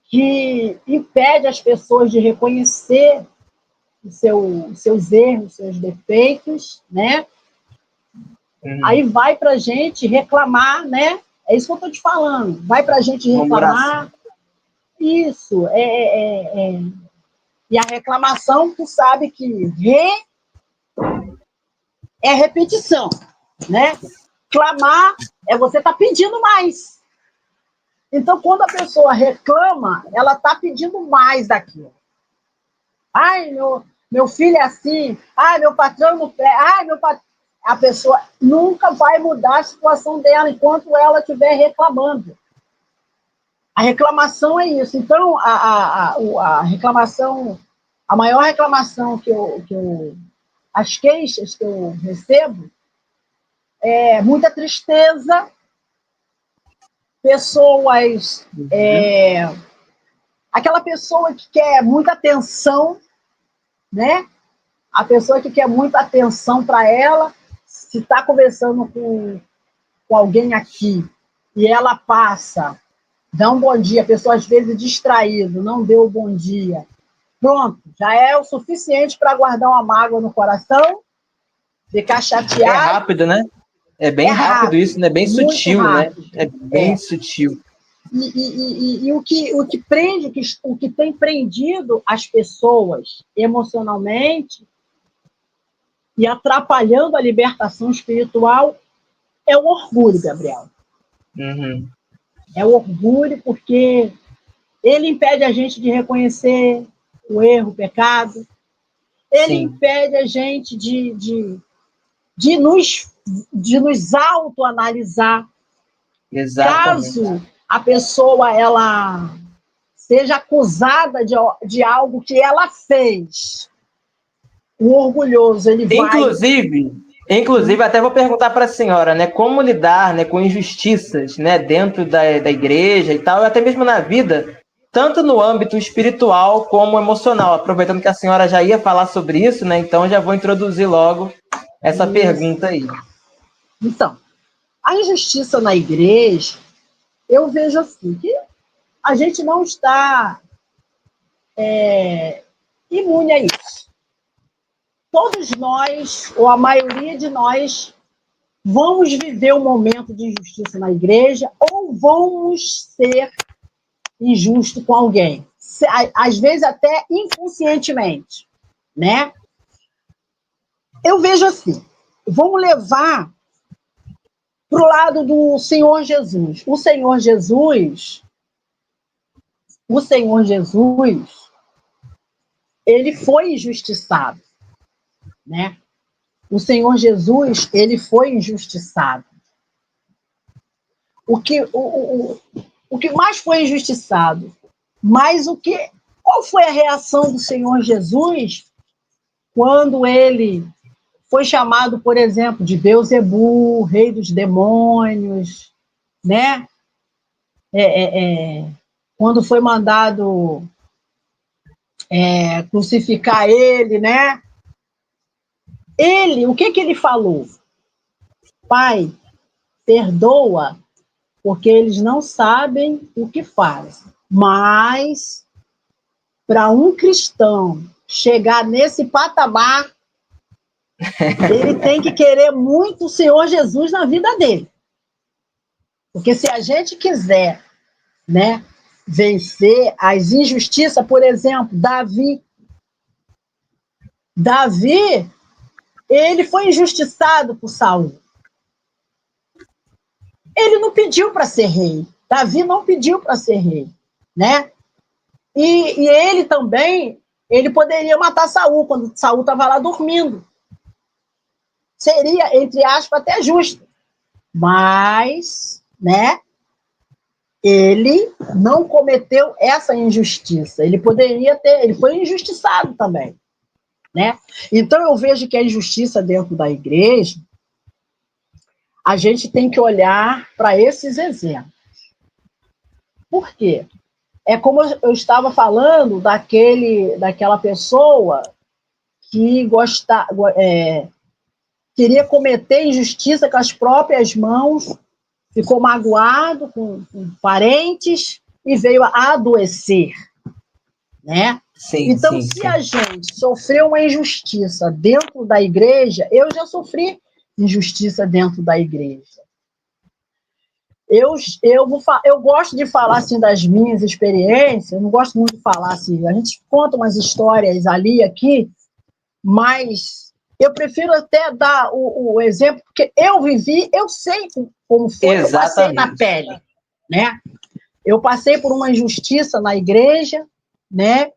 que impede as pessoas de reconhecer os seus erros, seus defeitos, né? Uhum. Aí vai para a gente reclamar, né? É isso que eu estou te falando. Vai para a gente reclamar. Isso. E a reclamação, tu sabe que é repetição, né? Clamar é você tá pedindo mais. Então, quando a pessoa reclama, ela tá pedindo mais daquilo. Ai, meu filho é assim. Ai, meu patrão não quer. Ai, meu patrão... A pessoa nunca vai mudar a situação dela enquanto ela estiver reclamando. A reclamação é isso. Então, a reclamação, a maior reclamação as queixas que eu recebo é muita tristeza, pessoas, aquela pessoa que quer muita atenção, né? A pessoa que quer muita atenção para ela, se está conversando com alguém aqui e ela passa, dá um bom dia, a pessoa às vezes distraída, não deu o bom dia, Pronto, já é o suficiente para guardar uma mágoa no coração, ficar chateado. É rápido, né? É bem rápido isso, né? Bem sutil, rápido. Né? É bem sutil. E o que prende, o que tem prendido as pessoas emocionalmente e atrapalhando a libertação espiritual é o orgulho, Gabriel. Uhum. É o orgulho porque ele impede a gente de reconhecer o erro, o pecado. Ele Sim. impede a gente de nos autoanalisar. Exatamente. Caso a pessoa ela seja acusada de algo que ela fez, o orgulhoso, ele Inclusive, até vou perguntar para a senhora, né, como lidar, né, com injustiças, né, dentro da igreja e tal, até mesmo na vida, tanto no âmbito espiritual como emocional. Aproveitando que a senhora já ia falar sobre isso, né, então já vou introduzir logo essa pergunta aí. Então, a injustiça na igreja, eu vejo assim, que a gente não está imune a isso. Todos nós, ou a maioria de nós, vamos viver um momento de injustiça na igreja ou vamos ser injustos com alguém. Às vezes até inconscientemente, né? Eu vejo assim, vamos levar para o lado do Senhor Jesus. O Senhor Jesus, ele foi injustiçado, né? O Senhor Jesus, ele foi injustiçado. O que mais foi injustiçado? Mas qual foi a reação do Senhor Jesus quando ele foi chamado, por exemplo, de Beelzebu, rei dos demônios, né? Quando foi mandado crucificar ele, né? O que ele falou? Pai, perdoa, porque eles não sabem o que fazem. Mas, para um cristão chegar nesse patamar, ele tem que querer muito o Senhor Jesus na vida dele. Porque se a gente quiser, né, vencer as injustiças, por exemplo, Davi, ele foi injustiçado por Saul. Ele não pediu para ser rei. Davi não pediu para ser rei, né? E ele também, ele poderia matar Saul quando Saul estava lá dormindo. Seria, entre aspas, até justo. Mas, né? Ele não cometeu essa injustiça. Ele foi injustiçado também, né? Então eu vejo que a injustiça dentro da igreja, a gente tem que olhar para esses exemplos. Por quê? É como eu estava falando daquela pessoa que queria cometer injustiça com as próprias mãos, ficou magoado com parentes e veio a adoecer, né? Sim, então, se a gente sofreu uma injustiça dentro da igreja, eu já sofri injustiça dentro da igreja. Eu gosto de falar assim das minhas experiências, eu não gosto muito de falar assim, a gente conta umas histórias ali e aqui, mas eu prefiro até dar o exemplo, porque eu vivi, eu sei como foi, eu passei na pele, né? Eu passei por uma injustiça na igreja, né?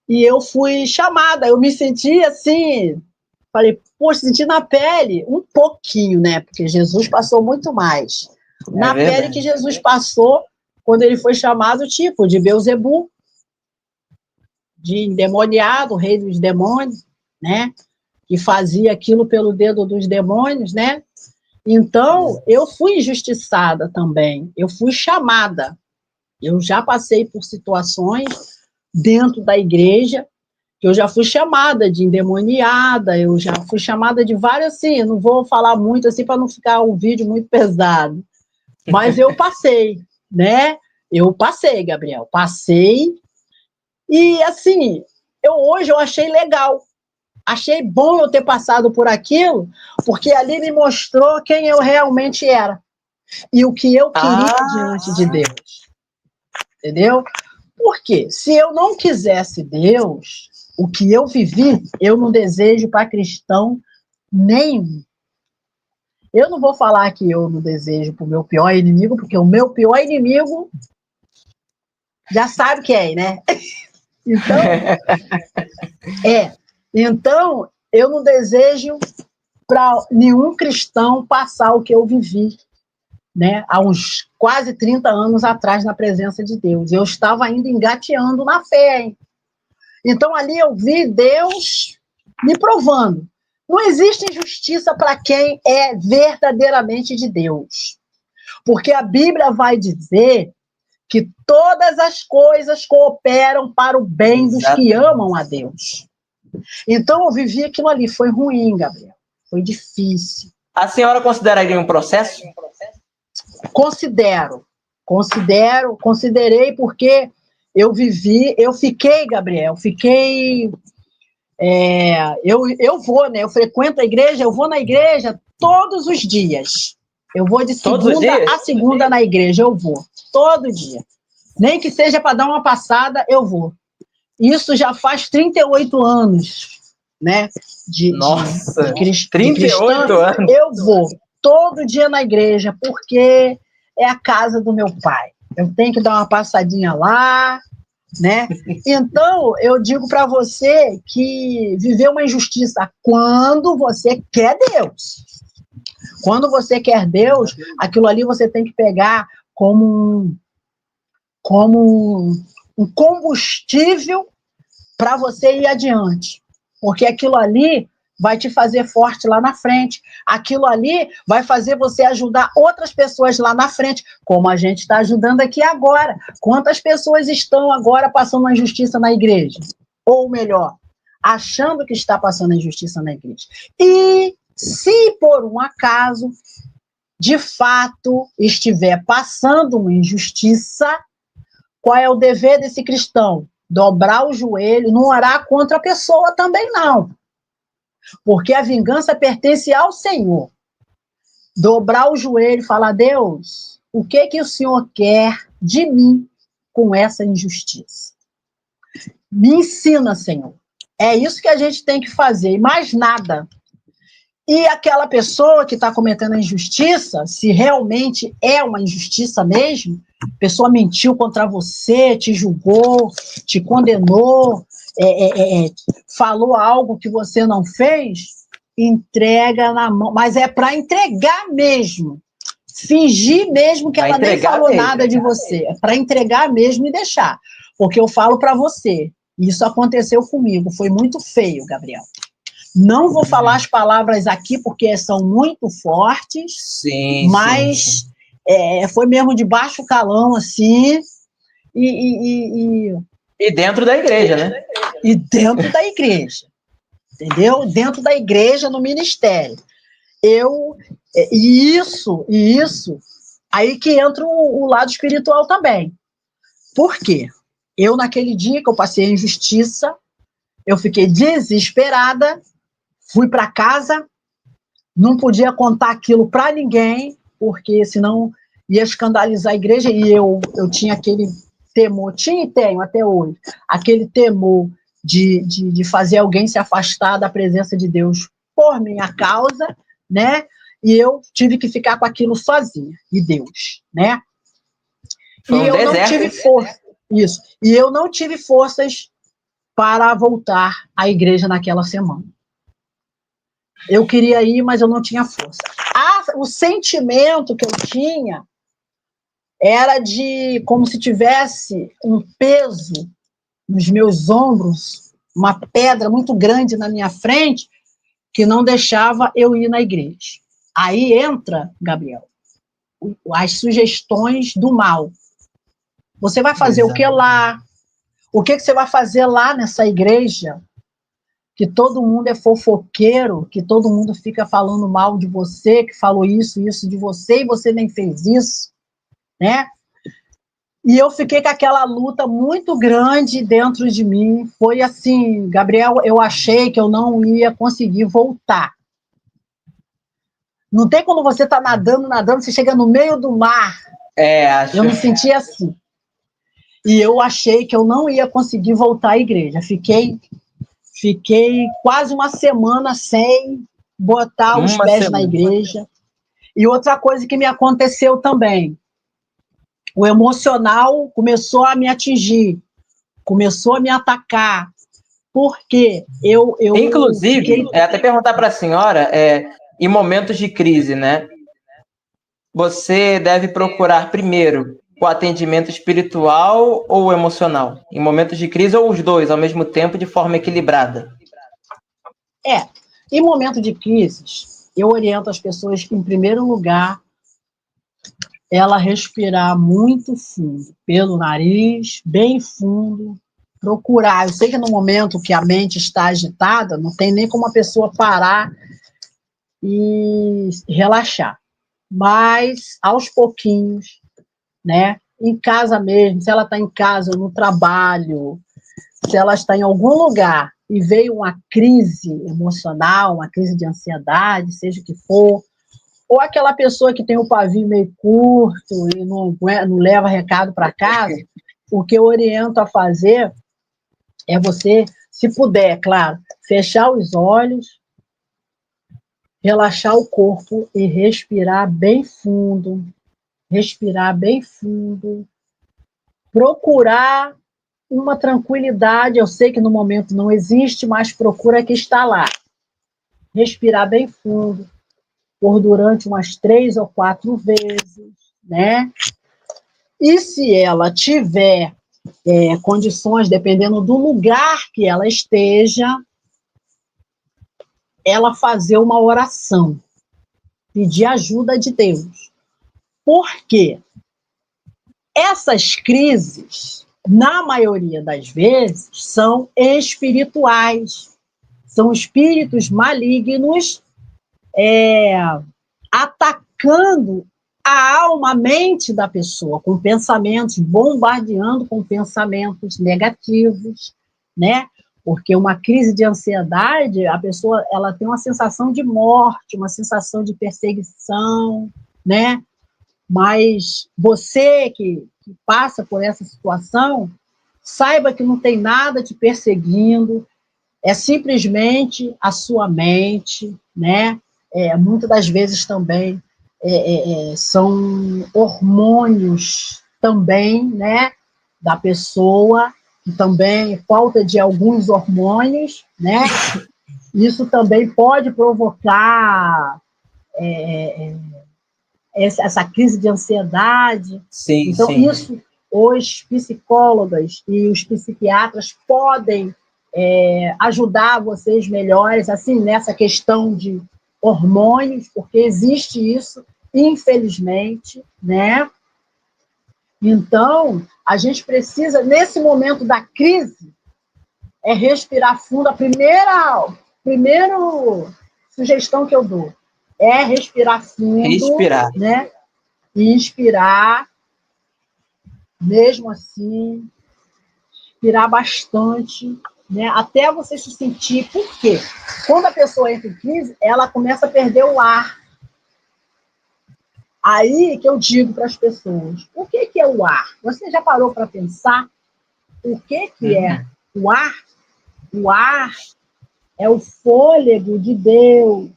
E eu fui chamada, eu me senti assim, falei, poxa, senti na pele um pouquinho, né? Porque Jesus passou muito mais. Na pele que Jesus passou quando ele foi chamado, tipo, de Beelzebu, de endemoniado, rei dos demônios, né? Que fazia aquilo pelo dedo dos demônios, né? Então, eu fui injustiçada também, eu fui chamada. Eu já passei por situações dentro da igreja, que eu já fui chamada de endemoniada, eu já fui chamada de várias, assim, eu não vou falar muito assim para não ficar um vídeo muito pesado, mas eu passei, né? Eu passei, Gabriel, passei, E assim, hoje eu achei legal. Achei bom eu ter passado por aquilo, porque ali me mostrou quem eu realmente era. E o que eu queria diante de Deus. Entendeu? Porque se eu não quisesse Deus, o que eu vivi, eu não desejo para cristão nenhum. Eu não vou falar que eu não desejo para o meu pior inimigo, porque o meu pior inimigo já sabe quem é, né? Então, eu não desejo para nenhum cristão passar o que eu vivi, né? Há uns quase 30 anos atrás na presença de Deus. Eu estava ainda engateando na fé, hein? Então, ali eu vi Deus me provando. Não existe injustiça para quem é verdadeiramente de Deus. Porque a Bíblia vai dizer que todas as coisas cooperam para o bem dos que amam a Deus. Então, eu vivi aquilo ali. Foi ruim, Gabriel. Foi difícil. A senhora consideraria um processo? Considerei porque eu fiquei, Gabriel, eu vou, né? Eu frequento a igreja, eu vou na igreja todos os dias. Eu vou de segunda a segunda na igreja, eu vou, todo dia. Nem que seja para dar uma passada, eu vou. Isso já faz 38 anos, né? Nossa, de 38 anos. Eu vou todo dia na igreja, porque é a casa do meu pai. Eu tenho que dar uma passadinha lá, né? Então, eu digo para você que viver uma injustiça quando você quer Deus. Quando você quer Deus, aquilo ali você tem que pegar como um combustível para você ir adiante. Porque aquilo ali vai te fazer forte lá na frente. Aquilo ali vai fazer você ajudar outras pessoas lá na frente, como a gente está ajudando aqui agora. Quantas pessoas estão agora passando uma injustiça na igreja? Ou melhor, achando que está passando injustiça na igreja. E se por um acaso, de fato, estiver passando uma injustiça, qual é o dever desse cristão? Dobrar o joelho, não orar contra a pessoa também não. Porque a vingança pertence ao Senhor. Dobrar o joelho e falar, Deus, o que o Senhor quer de mim com essa injustiça? Me ensina, Senhor. É isso que a gente tem que fazer, e mais nada. E aquela pessoa que está cometendo a injustiça, se realmente é uma injustiça mesmo, a pessoa mentiu contra você, te julgou, te condenou, falou algo que você não fez, entrega na mão. Mas é para entregar mesmo. Fingir mesmo que ela nem falou nada de você. É para entregar mesmo e deixar. Porque eu falo para você, isso aconteceu comigo, foi muito feio, Gabriel. Não vou falar as palavras aqui porque são muito fortes, sim, mas foi mesmo de baixo calão, assim, e dentro da igreja, né? E dentro da igreja, entendeu? Dentro da igreja, no ministério. E isso, aí que entra o lado espiritual também. Por quê? Eu, naquele dia que eu passei a injustiça, eu fiquei desesperada, fui para casa, não podia contar aquilo para ninguém, porque senão ia escandalizar a igreja, e eu tinha aquele temor, tinha e tenho até hoje, aquele temor de fazer alguém se afastar da presença de Deus por minha causa, né? E eu tive que ficar com aquilo sozinha, e Deus, né? Foi um deserto. Não tive força, isso. E eu não tive forças para voltar à igreja naquela semana. Eu queria ir, mas eu não tinha força. O sentimento que eu tinha era de como se tivesse um peso nos meus ombros, uma pedra muito grande na minha frente, que não deixava eu ir na igreja. Aí entra, Gabriel, as sugestões do mal. Você vai fazer o que lá? O que você vai fazer lá nessa igreja? Que todo mundo é fofoqueiro, que todo mundo fica falando mal de você, que falou isso de você, e você nem fez isso, né? E eu fiquei com aquela luta muito grande dentro de mim. Foi assim, Gabriel, eu achei que eu não ia conseguir voltar. Não tem quando você está nadando, você chega no meio do mar. Acho. Eu me senti assim. E eu achei que eu não ia conseguir voltar à igreja. Fiquei quase uma semana sem botar os pés na igreja. E outra coisa que me aconteceu também, o emocional começou a me atingir, começou a me atacar, porque eu inclusive, até perguntar para a senhora, em momentos de crise, né? Você deve procurar primeiro o atendimento espiritual ou emocional? Em momentos de crise ou os dois ao mesmo tempo de forma equilibrada? Em momento de crises, eu oriento as pessoas que, em primeiro lugar, ela respirar muito fundo, pelo nariz, bem fundo, procurar. Eu sei que no momento que a mente está agitada, não tem nem como a pessoa parar e relaxar. Mas, aos pouquinhos, né? Em casa mesmo, se ela está em casa, no trabalho, se ela está em algum lugar e veio uma crise emocional, uma crise de ansiedade, seja o que for, ou aquela pessoa que tem o pavio meio curto e não leva recado para casa, o que eu oriento a fazer é você, se puder, claro, fechar os olhos, relaxar o corpo e respirar bem fundo, procurar uma tranquilidade. Eu sei que no momento não existe, mas procura que está lá. Respirar bem fundo, por durante umas 3 ou 4 vezes, né? E se ela tiver condições, dependendo do lugar que ela esteja, ela fazer uma oração, pedir ajuda de Deus. Por quê? Essas crises, na maioria das vezes, são espirituais. São espíritos malignos atacando a alma, a mente da pessoa, com pensamentos, bombardeando com pensamentos negativos, né? Porque uma crise de ansiedade, a pessoa ela tem uma sensação de morte, uma sensação de perseguição, né? Mas você que passa por essa situação, saiba que não tem nada te perseguindo, é simplesmente a sua mente, né? Muitas das vezes também são hormônios também, né? Da pessoa, que também falta de alguns hormônios, né? Isso também pode provocar essa crise de ansiedade. Sim, então, sim. Isso os psicólogos e os psiquiatras podem ajudar vocês melhores, assim, nessa questão de hormônios, porque existe isso, infelizmente, né? Então, a gente precisa, nesse momento da crise, respirar fundo. A primeira sugestão que eu dou é respirar fundo, né? E inspirar, mesmo assim, inspirar bastante, né? Até você se sentir. Por quê? Quando a pessoa entra em crise, ela começa a perder o ar. Aí que eu digo para as pessoas, o que é o ar? Você já parou para pensar o que é o ar? O ar é o fôlego de Deus.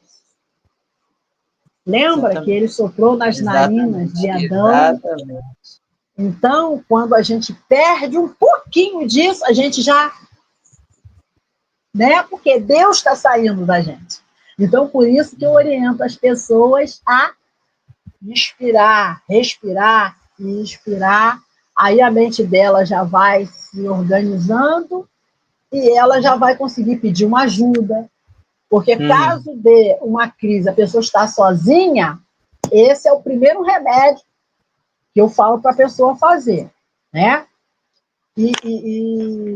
Lembra que ele soprou nas narinas de Adão? Exatamente. Então, quando a gente perde um pouquinho disso, a gente já... né? Porque Deus está saindo da gente. Então, por isso que eu oriento as pessoas a respirar e inspirar. Aí a mente dela já vai se organizando e ela já vai conseguir pedir uma ajuda. Porque caso dê uma crise, a pessoa está sozinha, esse é o primeiro remédio que eu falo para a pessoa fazer, né? E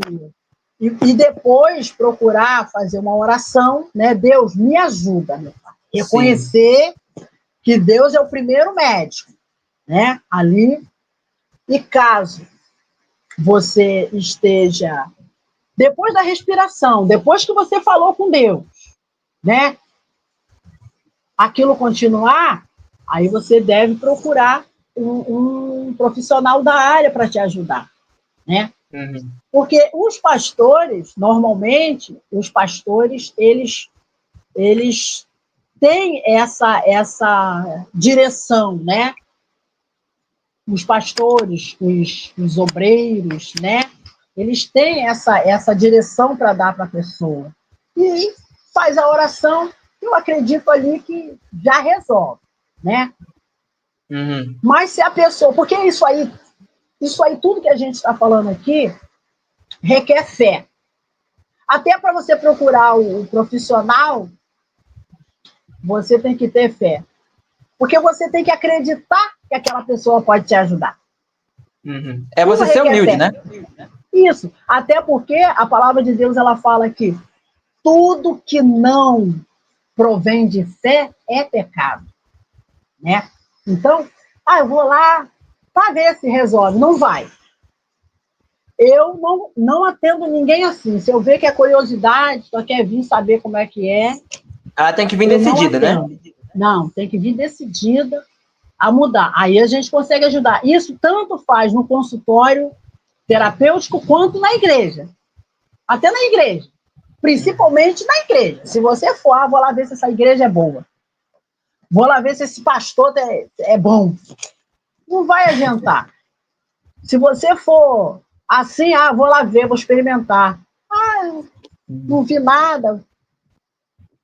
depois procurar fazer uma oração, né? Deus, me ajuda, meu pai. Reconhecer que Deus é o primeiro médico, né? Ali. E caso você esteja, depois da respiração, depois que você falou com Deus, né? Aquilo continuar, aí você deve procurar um profissional da área para te ajudar, né? Uhum. Porque os pastores, normalmente, eles têm essa direção, né? Os pastores, os obreiros, né? Eles têm essa direção para dar para a pessoa. E faz a oração, eu acredito ali que já resolve, né? Uhum. Mas se a pessoa... Porque isso aí, tudo que a gente está falando aqui, requer fé. Até para você procurar o profissional, você tem que ter fé. Porque você tem que acreditar que aquela pessoa pode te ajudar. Uhum. É Tudo você ser requer humilde, fé. né? Isso. Até porque a palavra de Deus, ela fala que tudo que não provém de fé é pecado, né? Então, eu vou lá para ver se resolve. Não vai. Eu não atendo ninguém assim. Se eu ver que é curiosidade, só quer vir saber como é que é, Ela tem que vir eu não decidida, né? atendo. Não, tem que vir decidida a mudar. Aí a gente consegue ajudar. Isso tanto faz no consultório terapêutico quanto na igreja. Até na igreja. Principalmente na igreja. Se você for, vou lá ver se essa igreja é boa. Vou lá ver se esse pastor é bom. Não vai adiantar. Se você for assim, vou lá ver, vou experimentar. Não vi nada.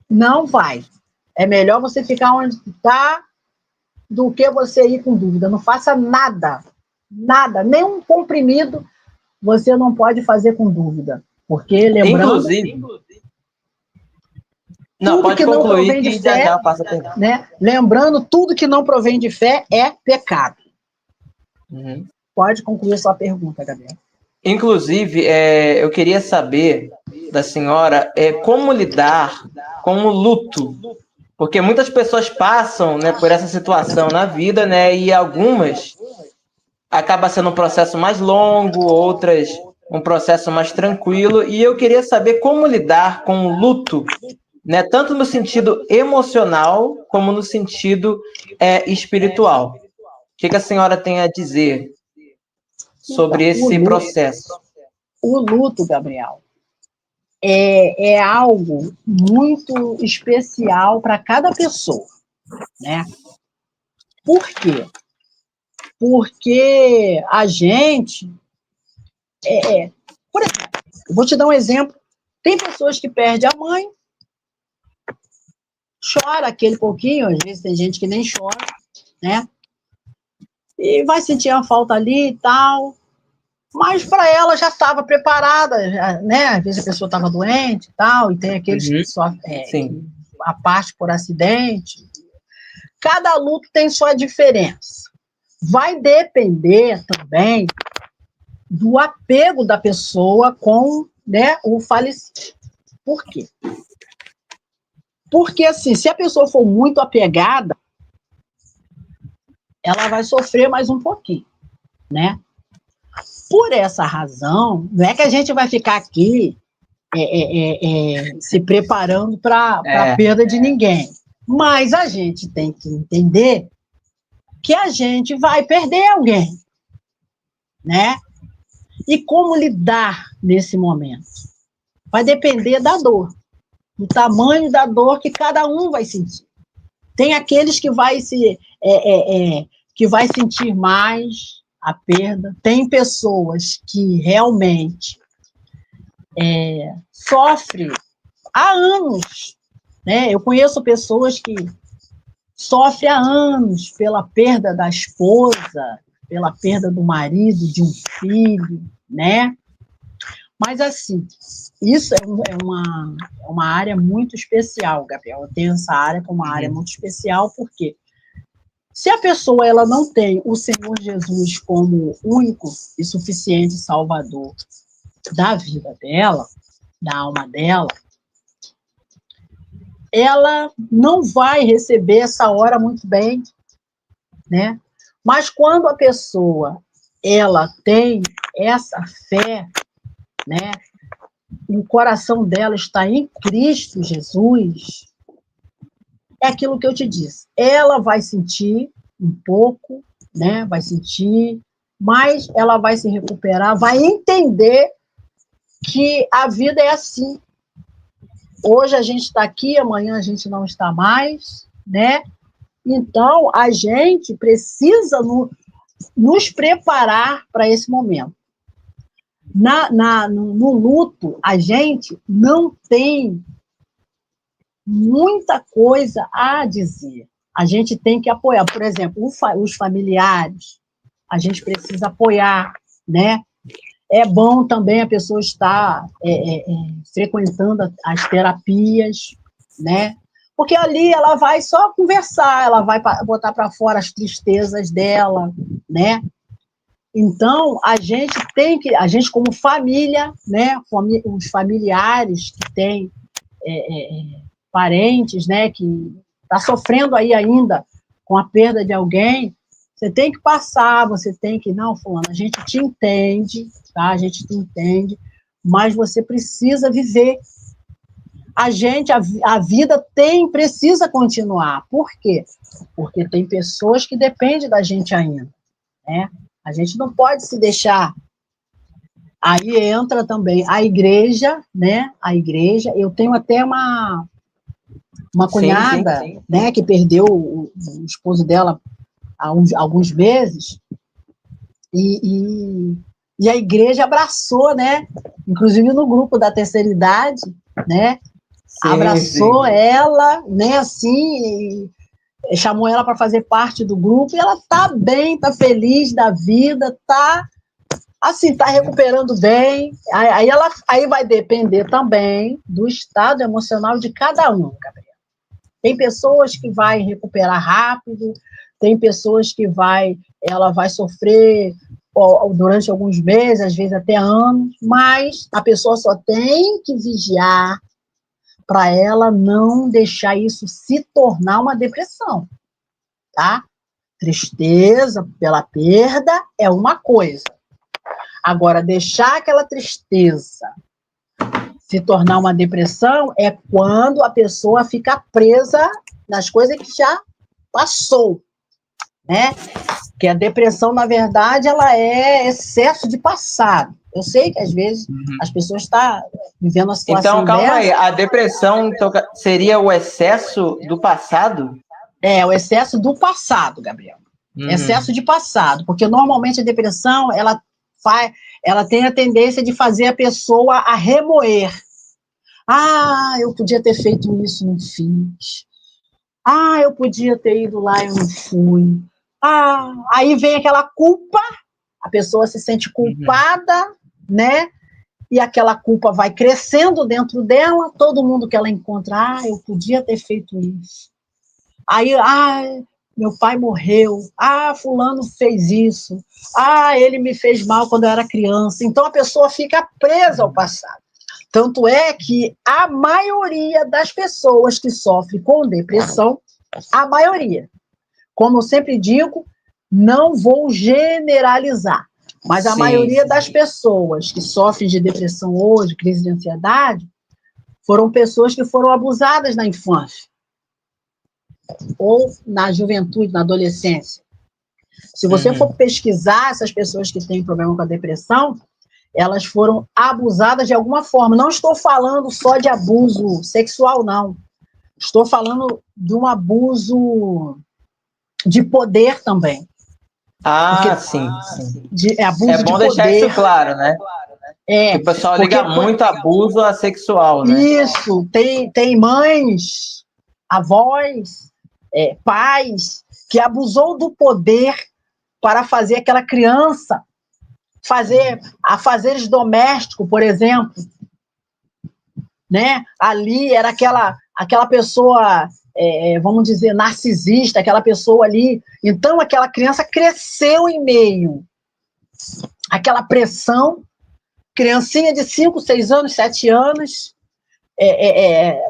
Não vai. É melhor você ficar onde está do que você ir com dúvida. Não faça nada. Nada. Nem comprimido você não pode fazer com dúvida. Porque, lembrando... Inclusive... Não, Tudo pode que não concluir provém de que já fé, já passa a pergunta. né? Lembrando, tudo que não provém de fé é pecado. Uhum. Pode concluir sua pergunta, Gabriel. Inclusive, eu queria saber da senhora como lidar com o luto, porque muitas pessoas passam, né, por essa situação na vida, né, e algumas acaba sendo um processo mais longo, outras um processo mais tranquilo, e eu queria saber como lidar com o luto, né, tanto no sentido emocional como no sentido espiritual. O que a senhora tem a dizer sobre Então, esse processo? o luto, Gabriel, é algo muito especial para cada pessoa, né? Por quê? Porque a gente... Por exemplo, eu vou te dar um exemplo. Tem pessoas que perdem a mãe, chora aquele pouquinho, às vezes tem gente que nem chora, né? E vai sentir a falta ali e tal, mas para ela já estava preparada, né? Às vezes a pessoa estava doente e tal, e tem aqueles que sofrem Sim. a parte por acidente. Cada luto tem sua diferença. Vai depender também do apego da pessoa com, né, o falecido. Por quê? Porque, assim, se a pessoa for muito apegada, ela vai sofrer mais um pouquinho, né? Por essa razão, não é que a gente vai ficar aqui se preparando para a perda de ninguém. Mas a gente tem que entender que a gente vai perder alguém, né? E como lidar nesse momento? Vai depender da dor, do tamanho da dor que cada um vai sentir. Tem aqueles que que vai sentir mais a perda. Tem pessoas que realmente sofrem há anos, né? Eu conheço pessoas que sofrem há anos pela perda da esposa, pela perda do marido, de um filho, né? Mas, assim, isso é uma área muito especial, Gabriel. Eu tenho essa área como uma área muito especial, porque se a pessoa ela não tem o Senhor Jesus como único e suficiente Salvador da vida dela, da alma dela, ela não vai receber essa hora muito bem, né? Mas quando a pessoa ela tem essa fé, né? O coração dela está em Cristo Jesus, é aquilo que eu te disse. Ela vai sentir um pouco, né? Vai sentir, mas ela vai se recuperar, vai entender que a vida é assim. Hoje a gente está aqui, amanhã a gente não está mais, né? Então, a gente precisa nos preparar para esse momento. No luto, a gente não tem muita coisa a dizer. A gente tem que apoiar. Por exemplo, os familiares, a gente precisa apoiar, né? É bom também a pessoa estar frequentando as terapias, né? Porque ali ela vai só conversar, ela vai botar para fora as tristezas dela, né? Então, a gente como família, né? Os familiares que têm parentes, né? Que está sofrendo aí ainda com a perda de alguém, você tem que passar, você tem que... Não, fulano, a gente te entende, tá? A gente te entende, mas você precisa viver. A vida precisa continuar. Por quê? Porque tem pessoas que dependem da gente ainda, né? A gente não pode se deixar. Aí entra também a igreja, né? A igreja. Eu tenho até uma cunhada, sim. Né? Que perdeu o esposo dela há alguns meses, e a igreja abraçou, né? Inclusive no grupo da terceira idade, né? Sim, abraçou sim. Ela, né? Assim, chamou ela para fazer parte do grupo, e ela tá bem, tá feliz da vida, tá assim, tá recuperando bem. Aí vai depender também do estado emocional de cada um, Gabriel. Tem pessoas que vai recuperar rápido, tem pessoas que ela vai sofrer durante alguns meses, às vezes até anos, mas a pessoa só tem que vigiar para ela não deixar isso se tornar uma depressão, tá? Tristeza pela perda é uma coisa. Agora, deixar aquela tristeza se tornar uma depressão é quando a pessoa fica presa nas coisas que já passou, né? Que a depressão, na verdade, ela é excesso de passado. Eu sei que, às vezes, as pessoas estão vivendo uma situação Então, calma aí. A depressão seria o excesso do passado? É, o excesso do passado, Gabriel. Excesso de passado. Porque, normalmente, a depressão, ela tem a tendência de fazer a pessoa a remoer. Ah, eu podia ter feito isso, não fiz. Ah, eu podia ter ido lá, eu não fui. Ah, aí vem aquela culpa, a pessoa se sente culpada, né? E aquela culpa vai crescendo dentro dela, todo mundo que ela encontra, eu podia ter feito isso. Aí, meu pai morreu, fulano fez isso, ele me fez mal quando eu era criança. Então a pessoa fica presa ao passado. Tanto é que a maioria das pessoas que sofrem com depressão, a maioria, como eu sempre digo, não vou generalizar, mas a maioria das pessoas que sofrem de depressão hoje, crise de ansiedade, foram pessoas que foram abusadas na infância ou na juventude, na adolescência. Se você for pesquisar essas pessoas que têm problema com a depressão, elas foram abusadas de alguma forma. Não estou falando só de abuso sexual, não. Estou falando de um abuso de poder também. Sim. Abuso é bom de deixar poder. isso claro, né? Que o pessoal liga muito abuso a sexual, né? Isso, tem mães, avós, pais, que abusou do poder para fazer aquela criança afazeres domésticos, por exemplo, né? Ali era aquela pessoa, vamos dizer, narcisista, aquela pessoa ali. Então, aquela criança cresceu em meio àquela pressão, criancinha de 5, 6 anos, 7 anos,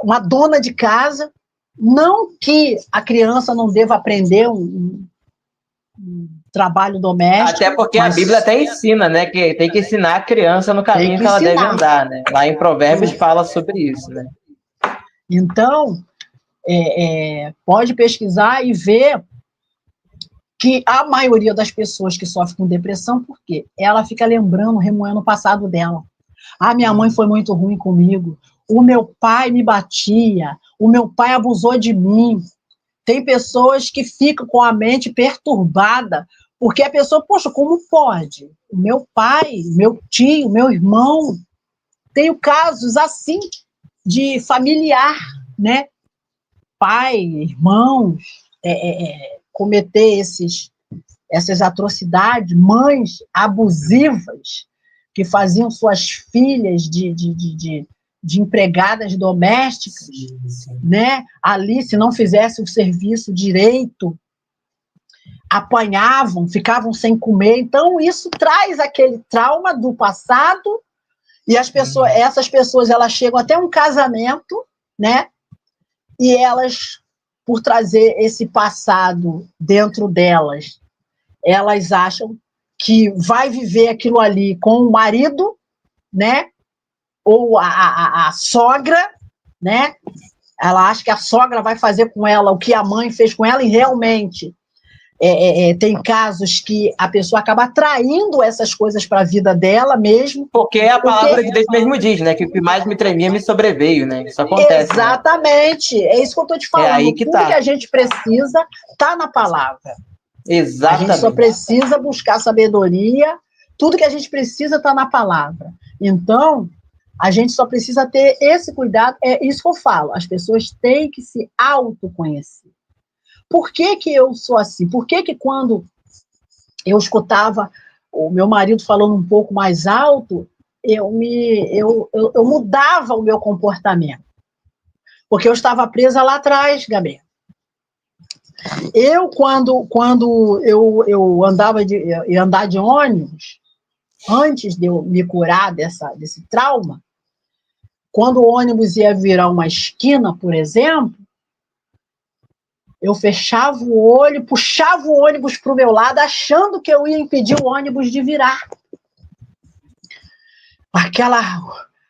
uma dona de casa. Não que a criança não deva aprender trabalho doméstico. Até porque a Bíblia até ensina, né? Que tem que ensinar a criança no caminho que ela deve andar, né? Lá em Provérbios fala sobre isso, né? Então, pode pesquisar e ver que a maioria das pessoas que sofrem com depressão, por quê? Ela fica lembrando, remoendo o passado dela. Minha mãe foi muito ruim comigo, o meu pai me batia, o meu pai abusou de mim. Tem pessoas que ficam com a mente perturbada, porque a pessoa, poxa, como pode? O meu pai, meu tio, meu irmão, tenho casos assim de familiar, né? Pai, irmãos, cometer essas atrocidades, mães abusivas que faziam suas filhas de empregadas domésticas, sim. né? Ali, se não fizesse o serviço direito, apanhavam, ficavam sem comer. Então, isso traz aquele trauma do passado e essas pessoas elas chegam até um casamento, né? E elas, por trazer esse passado dentro delas, elas acham que vai viver aquilo ali com o marido, né? Ou a sogra, né? Ela acha que a sogra vai fazer com ela o que a mãe fez com ela, e realmente tem casos que a pessoa acaba atraindo essas coisas para a vida dela mesmo. Porque a palavra de Deus mesmo diz, né? Que o que mais me tremia me sobreveio, né? Isso acontece. Exatamente. Né? É isso que eu estou te falando. Aí que Tudo que a gente precisa está na palavra. Exatamente. A gente só precisa buscar sabedoria. Tudo que a gente precisa está na palavra. Então, a gente só precisa ter esse cuidado. É isso que eu falo. As pessoas têm que se autoconhecer. Por que eu sou assim? Por que quando eu escutava o meu marido falando um pouco mais alto, eu mudava o meu comportamento? Porque eu estava presa lá atrás, Gabriel. Quando eu andar de ônibus, antes de eu me curar desse trauma, quando o ônibus ia virar uma esquina, por exemplo, eu fechava o olho, puxava o ônibus para o meu lado, achando que eu ia impedir o ônibus de virar.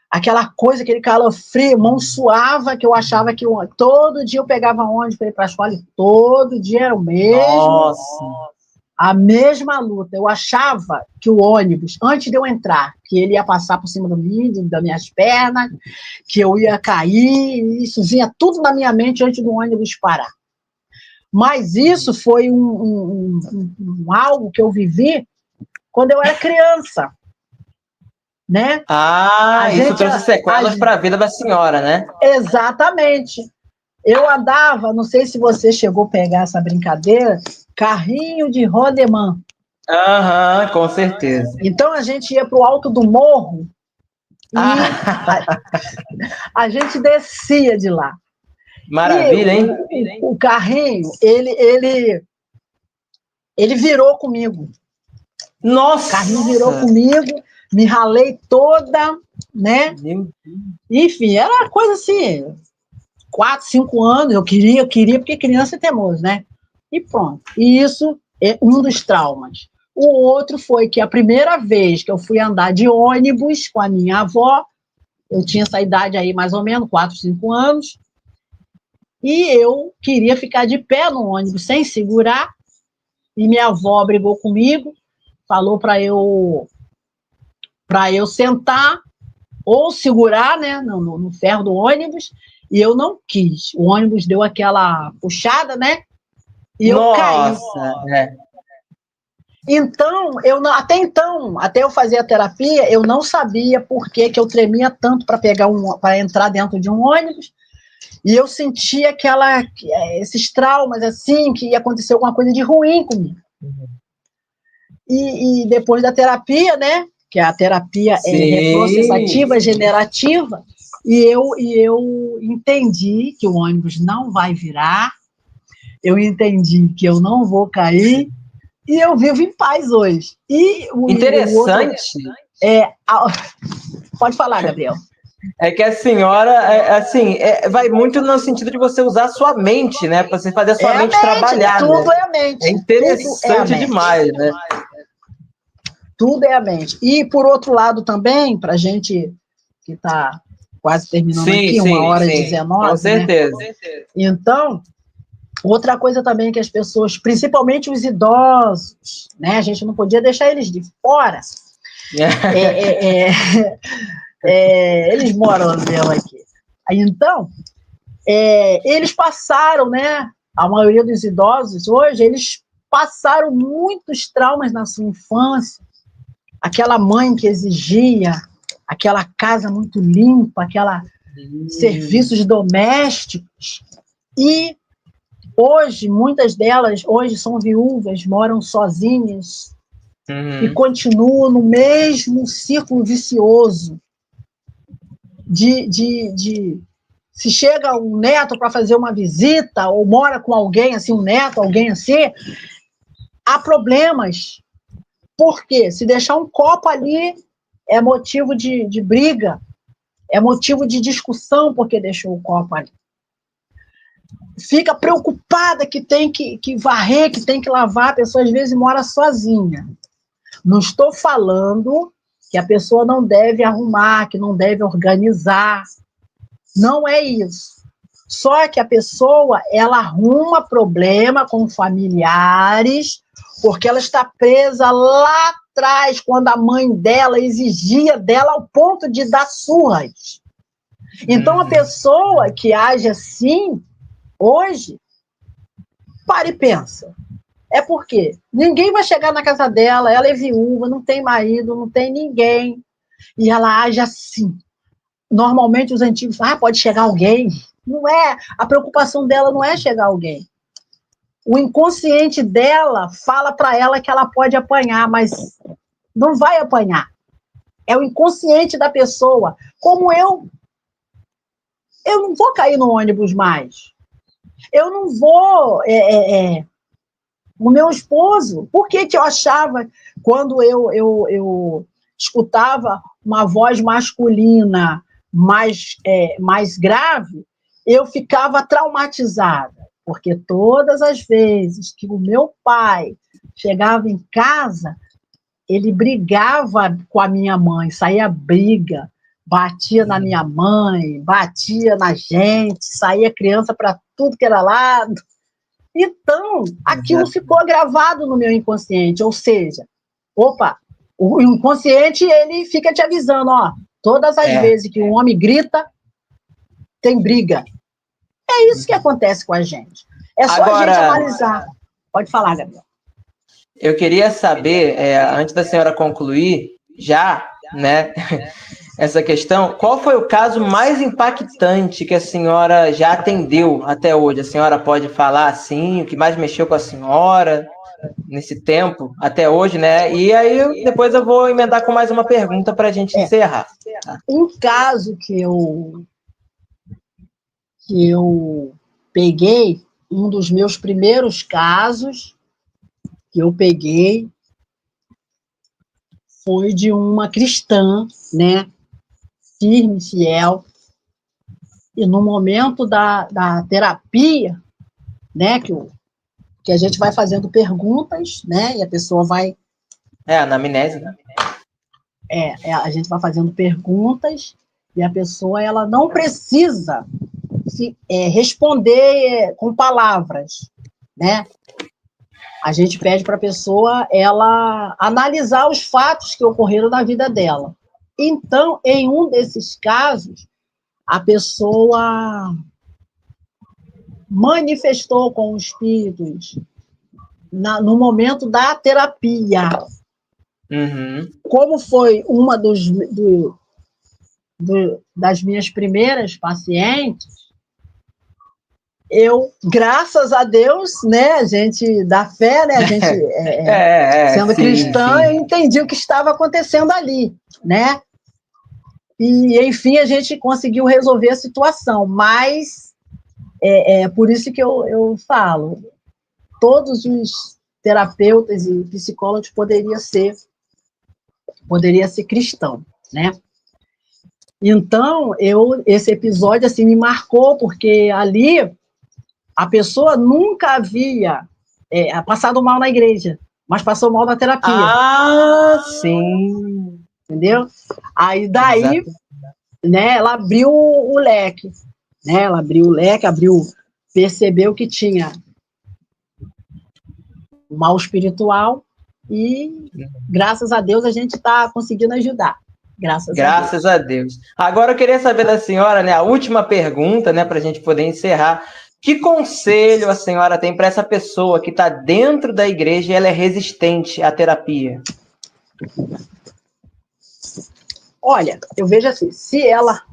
Aquela coisa, aquele calafrio, mão suava, que eu achava que todo dia eu pegava ônibus para ir para a escola, e todo dia era o mesmo. Nossa. A mesma luta. Eu achava que o ônibus, antes de eu entrar, que ele ia passar por cima do mim, das minhas pernas, que eu ia cair, isso vinha tudo na minha mente antes do ônibus parar. Mas isso foi algo que eu vivi quando eu era criança, né? Isso trouxe sequelas para a vida da senhora, né? Exatamente. Eu andava, não sei se você chegou a pegar essa brincadeira, carrinho de rodemã. Com certeza. Então a gente ia para o alto do morro e a gente descia de lá. Maravilha, hein? O carrinho, ele virou comigo. Nossa! O carrinho virou comigo, me ralei toda, né? Enfim, era uma coisa assim, 4, 5 anos, eu queria, porque criança é teimoso, né? E pronto. E isso é um dos traumas. O outro foi que a primeira vez que eu fui andar de ônibus com a minha avó, eu tinha essa idade aí mais ou menos, 4, 5 anos, e eu queria ficar de pé no ônibus sem segurar, e minha avó brigou comigo, falou para eu sentar ou segurar, né, no ferro do ônibus, e eu não quis. O ônibus deu aquela puxada, né, e eu caí. Então, até eu fazer a terapia, eu não sabia por que eu tremia tanto para entrar dentro de um ônibus, e eu sentia esses traumas, assim, que ia acontecer alguma coisa de ruim comigo. E depois da terapia, né, que a terapia é reprocessativa, generativa, e eu entendi que o ônibus não vai virar, eu entendi que eu não vou cair, e eu vivo em paz hoje. Interessante. Pode falar, Gabriel. É que a senhora, assim, vai muito no sentido de você usar a sua mente, né? Para você fazer a sua É a mente mente, trabalhar, tudo né? é a mente. É Tudo é a interessante mente. demais, né? Tudo é a mente. E, por outro lado, também, para a gente que está quase terminando Sim, aqui, sim, 1h19, com né? certeza. Então, outra coisa também que as pessoas, principalmente os idosos, né? A gente não podia deixar eles de fora. Eles moram mesmo aqui. Então, eles passaram, né? A maioria dos idosos hoje, eles passaram muitos traumas na sua infância. Aquela mãe que exigia, aquela casa muito limpa, aquela serviços domésticos. E hoje, muitas delas hoje são viúvas, moram sozinhas e continuam no mesmo círculo vicioso de se chega um neto para fazer uma visita ou mora com alguém assim, um neto, alguém assim, há problemas. Por quê? Se deixar um copo ali é motivo de briga, é motivo de discussão porque deixou o copo ali. Fica preocupada que tem que varrer, que tem que lavar, a pessoa às vezes mora sozinha. Não estou falando que a pessoa não deve arrumar, que não deve organizar. Não é isso. Só que a pessoa, ela arruma problema com familiares, porque ela está presa lá atrás, quando a mãe dela exigia dela ao ponto de dar surras. Então, a pessoa que age assim, hoje, para e pensa. É porque ninguém vai chegar na casa dela, ela é viúva, não tem marido, não tem ninguém, e ela age assim. Normalmente os antigos falam, pode chegar alguém. Não é, a preocupação dela não é chegar alguém. O inconsciente dela fala para ela que ela pode apanhar, mas não vai apanhar. É o inconsciente da pessoa. Como eu não vou cair no ônibus mais. Eu não vou... O meu esposo, por que eu achava, quando eu escutava uma voz masculina mais grave, eu ficava traumatizada, porque todas as vezes que o meu pai chegava em casa, ele brigava com a minha mãe, saía briga, batia na minha mãe, batia na gente, saía criança para tudo que era lado. Então, aquilo ficou gravado no meu inconsciente, ou seja, opa, o inconsciente, ele fica te avisando, ó, todas as vezes que um homem grita, tem briga. É isso que acontece com a gente. É só a gente analisar. Pode falar, Gabriel. Eu queria saber, antes da senhora concluir, já, né, essa questão, qual foi o caso mais impactante que a senhora já atendeu até hoje? A senhora pode falar assim, o que mais mexeu com a senhora nesse tempo, até hoje, né? E aí depois eu vou emendar com mais uma pergunta para a gente encerrar. Tá? Um caso que eu peguei, um dos meus primeiros casos que eu peguei foi de uma cristã, né, firme, fiel, e no momento da terapia, né, que a gente vai fazendo perguntas, né, e a pessoa vai... anamnese, né? A gente vai fazendo perguntas e a pessoa, ela não precisa responder com palavras, né? A gente pede para a pessoa ela analisar os fatos que ocorreram na vida dela. Então, em um desses casos, a pessoa manifestou com os espíritos no momento da terapia. Como foi uma das minhas primeiras pacientes, eu, graças a Deus, né, a gente dá fé, né, a gente sendo cristã, eu entendi o que estava acontecendo ali, né, e enfim a gente conseguiu resolver a situação, mas por isso que eu falo, todos os terapeutas e psicólogos poderia ser cristão, né. Então, esse episódio assim, me marcou, porque ali a pessoa nunca havia passado mal na igreja, mas passou mal na terapia. Ah, sim. Entendeu? Aí daí, Exato. né, ela abriu o leque, né? Ela abriu o leque, percebeu que tinha mal espiritual e, graças a Deus, a gente está conseguindo ajudar. Graças a Deus. Agora eu queria saber da senhora, né, a última pergunta, né, para a gente poder encerrar. Que conselho a senhora tem para essa pessoa que está dentro da igreja e ela é resistente à terapia? Olha, eu vejo assim, se ela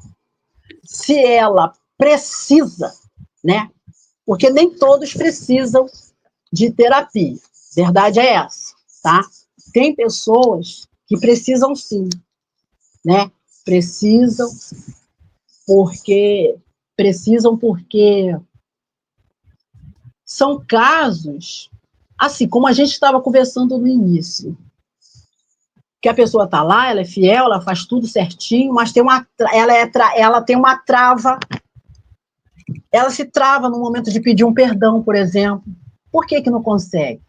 precisa, né? Porque nem todos precisam de terapia. Verdade é essa, tá? Tem pessoas que precisam sim, né? Precisam porque são casos, assim, como a gente estava conversando no início, que a pessoa está lá, ela é fiel, ela faz tudo certinho, mas ela tem uma trava, ela se trava no momento de pedir um perdão, por exemplo. Por que não consegue?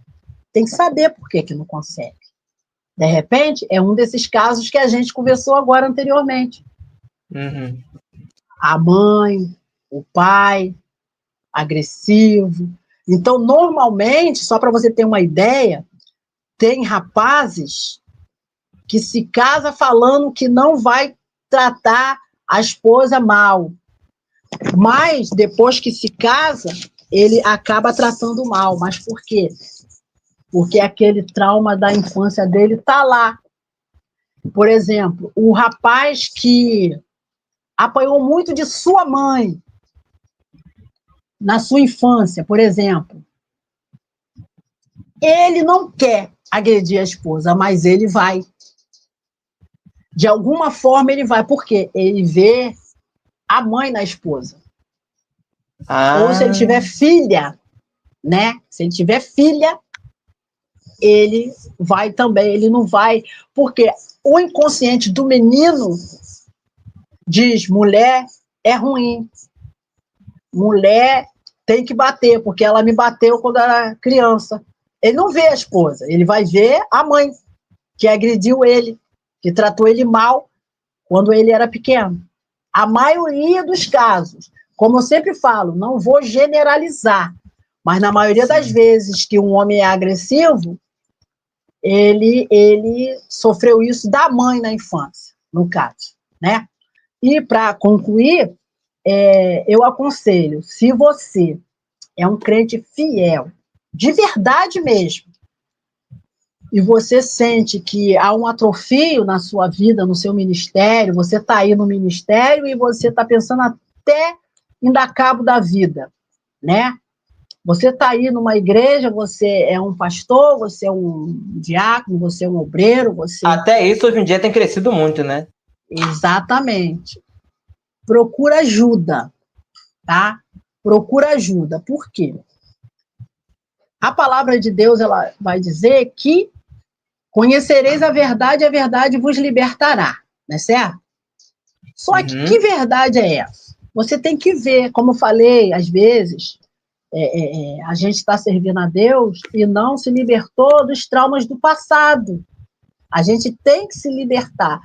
Tem que saber por que não consegue. De repente, é um desses casos que a gente conversou agora anteriormente. Uhum. A mãe, o pai, agressivo. Então, normalmente, só para você ter uma ideia, tem rapazes que se casa falando que não vai tratar a esposa mal. Mas, depois que se casa, ele acaba tratando mal. Mas por quê? Porque aquele trauma da infância dele está lá. Por exemplo, o rapaz que apanhou muito de sua mãe na sua infância, por exemplo, ele não quer agredir a esposa, mas ele vai. De alguma forma ele vai, porque ele vê a mãe na esposa. Ou se ele tiver filha, né? Se ele tiver filha, ele vai também, ele não vai, porque o inconsciente do menino diz: mulher é ruim, mulher tem que bater, porque ela me bateu quando era criança. Ele não vê a esposa, ele vai ver a mãe, que agrediu ele, que tratou ele mal quando ele era pequeno. A maioria dos casos, como eu sempre falo, não vou generalizar, mas na maioria das vezes que um homem é agressivo, ele sofreu isso da mãe na infância, no caso, né? E para concluir, eu aconselho, se você é um crente fiel, de verdade mesmo, e você sente que há um atrofio na sua vida, no seu ministério, você está aí no ministério e você está pensando até em dar cabo da vida, né? Você está aí numa igreja, você é um pastor, você é um diácono, você é um obreiro, você... Até isso hoje em dia tem crescido muito, né? Exatamente. Procura ajuda, tá? Procura ajuda. Por quê? A palavra de Deus, ela vai dizer que conhecereis a verdade vos libertará, não é certo? Só que verdade é essa? Você tem que ver, como eu falei, às vezes, a gente está servindo a Deus e não se libertou dos traumas do passado. A gente tem que se libertar.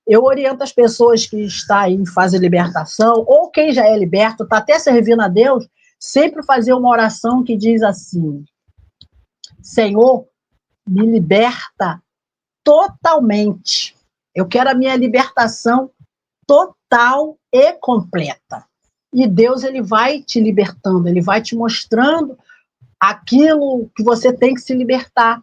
Eu oriento as pessoas que estão aí em fase de libertação, ou quem já é liberto, está até servindo a Deus, sempre fazer uma oração que diz assim: Senhor, me liberta totalmente. Eu quero a minha libertação total e completa. E Deus, ele vai te libertando, ele vai te mostrando aquilo que você tem que se libertar.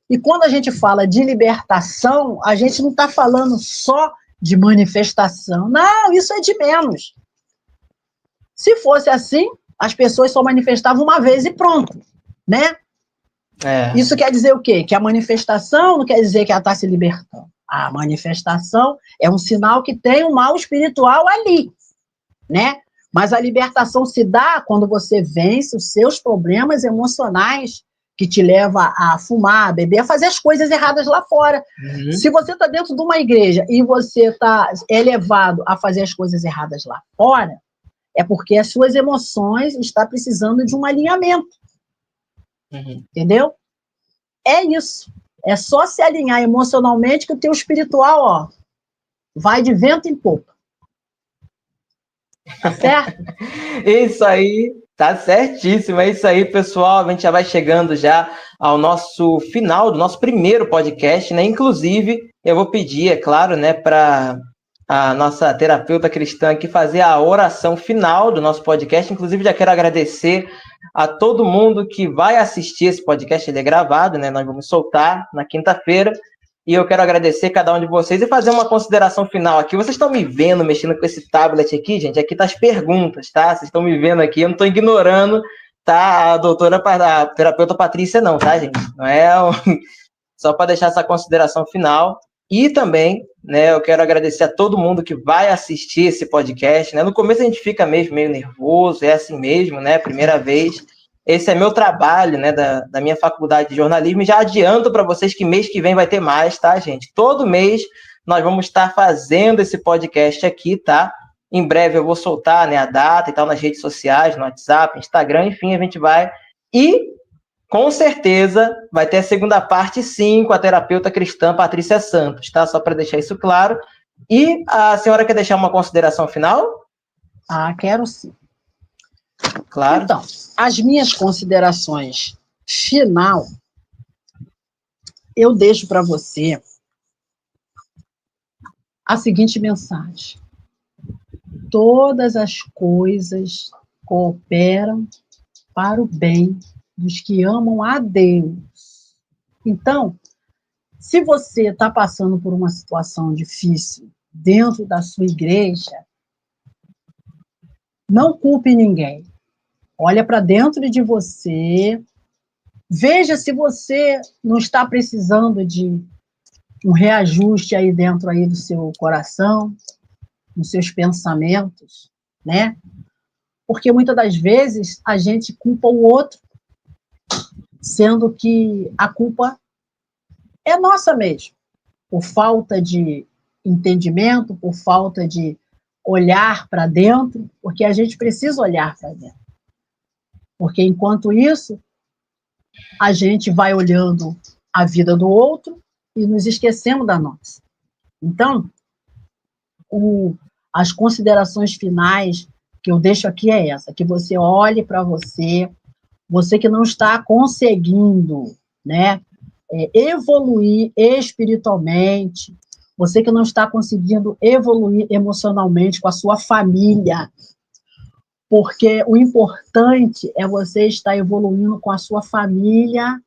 E quando a gente fala de libertação, a gente não está falando só de manifestação. Não, isso é de menos. Se fosse assim, as pessoas só manifestavam uma vez e pronto, né? Isso quer dizer o quê? Que a manifestação não quer dizer que ela está se libertando. A manifestação é um sinal que tem um mal espiritual ali, né? Mas a libertação se dá quando você vence os seus problemas emocionais que te leva a fumar, a beber, a fazer as coisas erradas lá fora. Uhum. Se você está dentro de uma igreja e você é levado a fazer as coisas erradas lá fora, é porque as suas emoções estão precisando de um alinhamento. Uhum. Entendeu? É isso. É só se alinhar emocionalmente que o teu espiritual, ó, vai de vento em popa. Tá certo? Isso aí, tá certíssimo. É isso aí, pessoal. A gente já vai chegando já ao nosso final do nosso primeiro podcast, né? Inclusive, eu vou pedir, é claro, né, para a nossa terapeuta cristã aqui fazer a oração final do nosso podcast. Inclusive, já quero agradecer a todo mundo que vai assistir esse podcast. Ele é gravado, né? Nós vamos soltar na quinta-feira. E eu quero agradecer cada um de vocês e fazer uma consideração final aqui. Vocês estão me vendo mexendo com esse tablet aqui, gente? Aqui tá as perguntas, tá? Vocês estão me vendo aqui, eu não estou ignorando, tá? A terapeuta Patrícia não, tá, gente? Não é só para deixar essa consideração final. E também, né, eu quero agradecer a todo mundo que vai assistir esse podcast, né? No começo a gente fica mesmo meio nervoso, é assim mesmo, né? Primeira vez. Esse é meu trabalho, né, da minha faculdade de jornalismo, e já adianto para vocês que mês que vem vai ter mais, tá, gente? Todo mês nós vamos estar fazendo esse podcast aqui, tá? Em breve eu vou soltar, né, a data e tal nas redes sociais, no WhatsApp, Instagram, enfim, a gente vai. E, com certeza, vai ter a segunda parte, sim, com a terapeuta cristã Patrícia Santos, tá? Só para deixar isso claro. E a senhora quer deixar uma consideração final? Quero sim. Claro. Então, as minhas considerações final, eu deixo para você a seguinte mensagem: todas as coisas cooperam para o bem dos que amam a Deus. Então, se você está passando por uma situação difícil dentro da sua igreja, não culpe ninguém. Olha para dentro de você, veja se você não está precisando de um reajuste aí dentro aí do seu coração, nos seus pensamentos, né? Porque muitas das vezes a gente culpa o outro, sendo que a culpa é nossa mesmo, por falta de entendimento, por falta de olhar para dentro, porque a gente precisa olhar para dentro. Porque, enquanto isso, a gente vai olhando a vida do outro e nos esquecemos da nossa. Então, as considerações finais que eu deixo aqui é essa, que você olhe para você que não está conseguindo, né, evoluir espiritualmente, você que não está conseguindo evoluir emocionalmente com a sua família, porque o importante é você estar evoluindo com a sua família,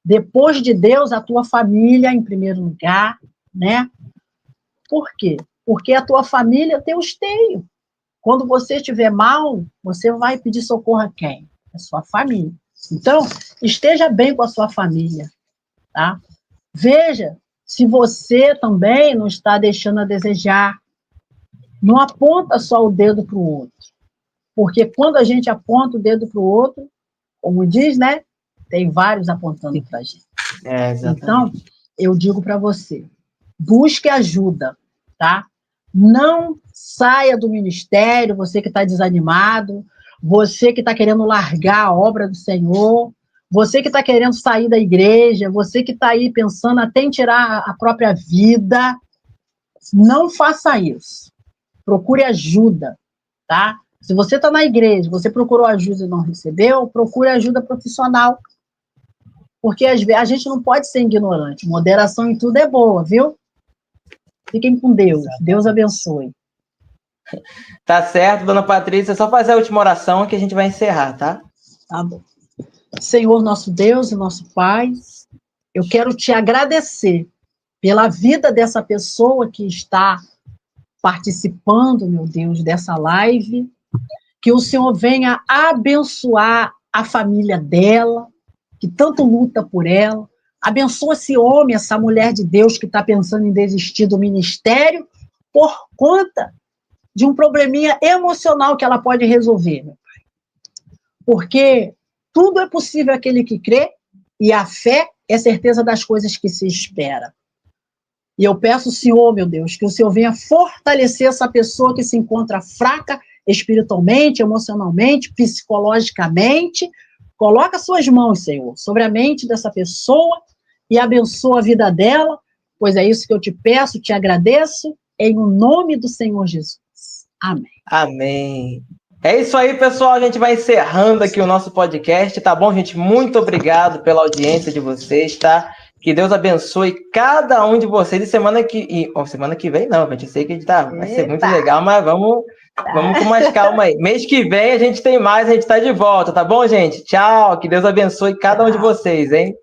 depois de Deus, a tua família em primeiro lugar, né? Por quê? Porque a tua família é teu esteio. Quando você estiver mal, você vai pedir socorro a quem? A sua família. Então, esteja bem com a sua família, tá? Veja se você também não está deixando a desejar. Não aponta só o dedo para o outro. Porque quando a gente aponta o dedo para o outro, como diz, né? Tem vários apontando para a gente. Então, eu digo para você, busque ajuda, tá? Não saia do ministério, você que está desanimado, você que está querendo largar a obra do Senhor, você que está querendo sair da igreja, você que está aí pensando até em tirar a própria vida, não faça isso. Procure ajuda, tá? Se você está na igreja, você procurou ajuda e não recebeu, procure ajuda profissional. Porque a gente não pode ser ignorante. Moderação em tudo é boa, viu? Fiquem com Deus. Deus abençoe. Tá certo, dona Patrícia. Só fazer a última oração que a gente vai encerrar, tá? Tá bom. Senhor, nosso Deus e nosso Pai, eu quero te agradecer pela vida dessa pessoa que está participando, meu Deus, dessa live. Que o Senhor venha abençoar a família dela, que tanto luta por ela. Abençoa esse homem, essa mulher de Deus que está pensando em desistir do ministério por conta de um probleminha emocional que ela pode resolver, meu Pai. Porque tudo é possível àquele que crê, E a fé é certeza das coisas que se espera. E eu peço ao Senhor, meu Deus, que o Senhor venha fortalecer essa pessoa que se encontra fraca espiritualmente, emocionalmente, psicologicamente. Coloca suas mãos, Senhor, sobre a mente dessa pessoa e abençoa a vida dela, pois é isso que eu te peço, te agradeço, em nome do Senhor Jesus. Amém. Amém. É isso aí, pessoal. A gente vai encerrando aqui o nosso podcast, tá bom, gente? Muito obrigado pela audiência de vocês, tá? Que Deus abençoe cada um de vocês. E semana que vem não, gente. Eu sei que vai ser muito legal, mas vamos com mais calma aí. Mês que vem a gente tem mais, a gente tá de volta, tá bom, gente? Tchau. Que Deus abençoe cada um de vocês, hein?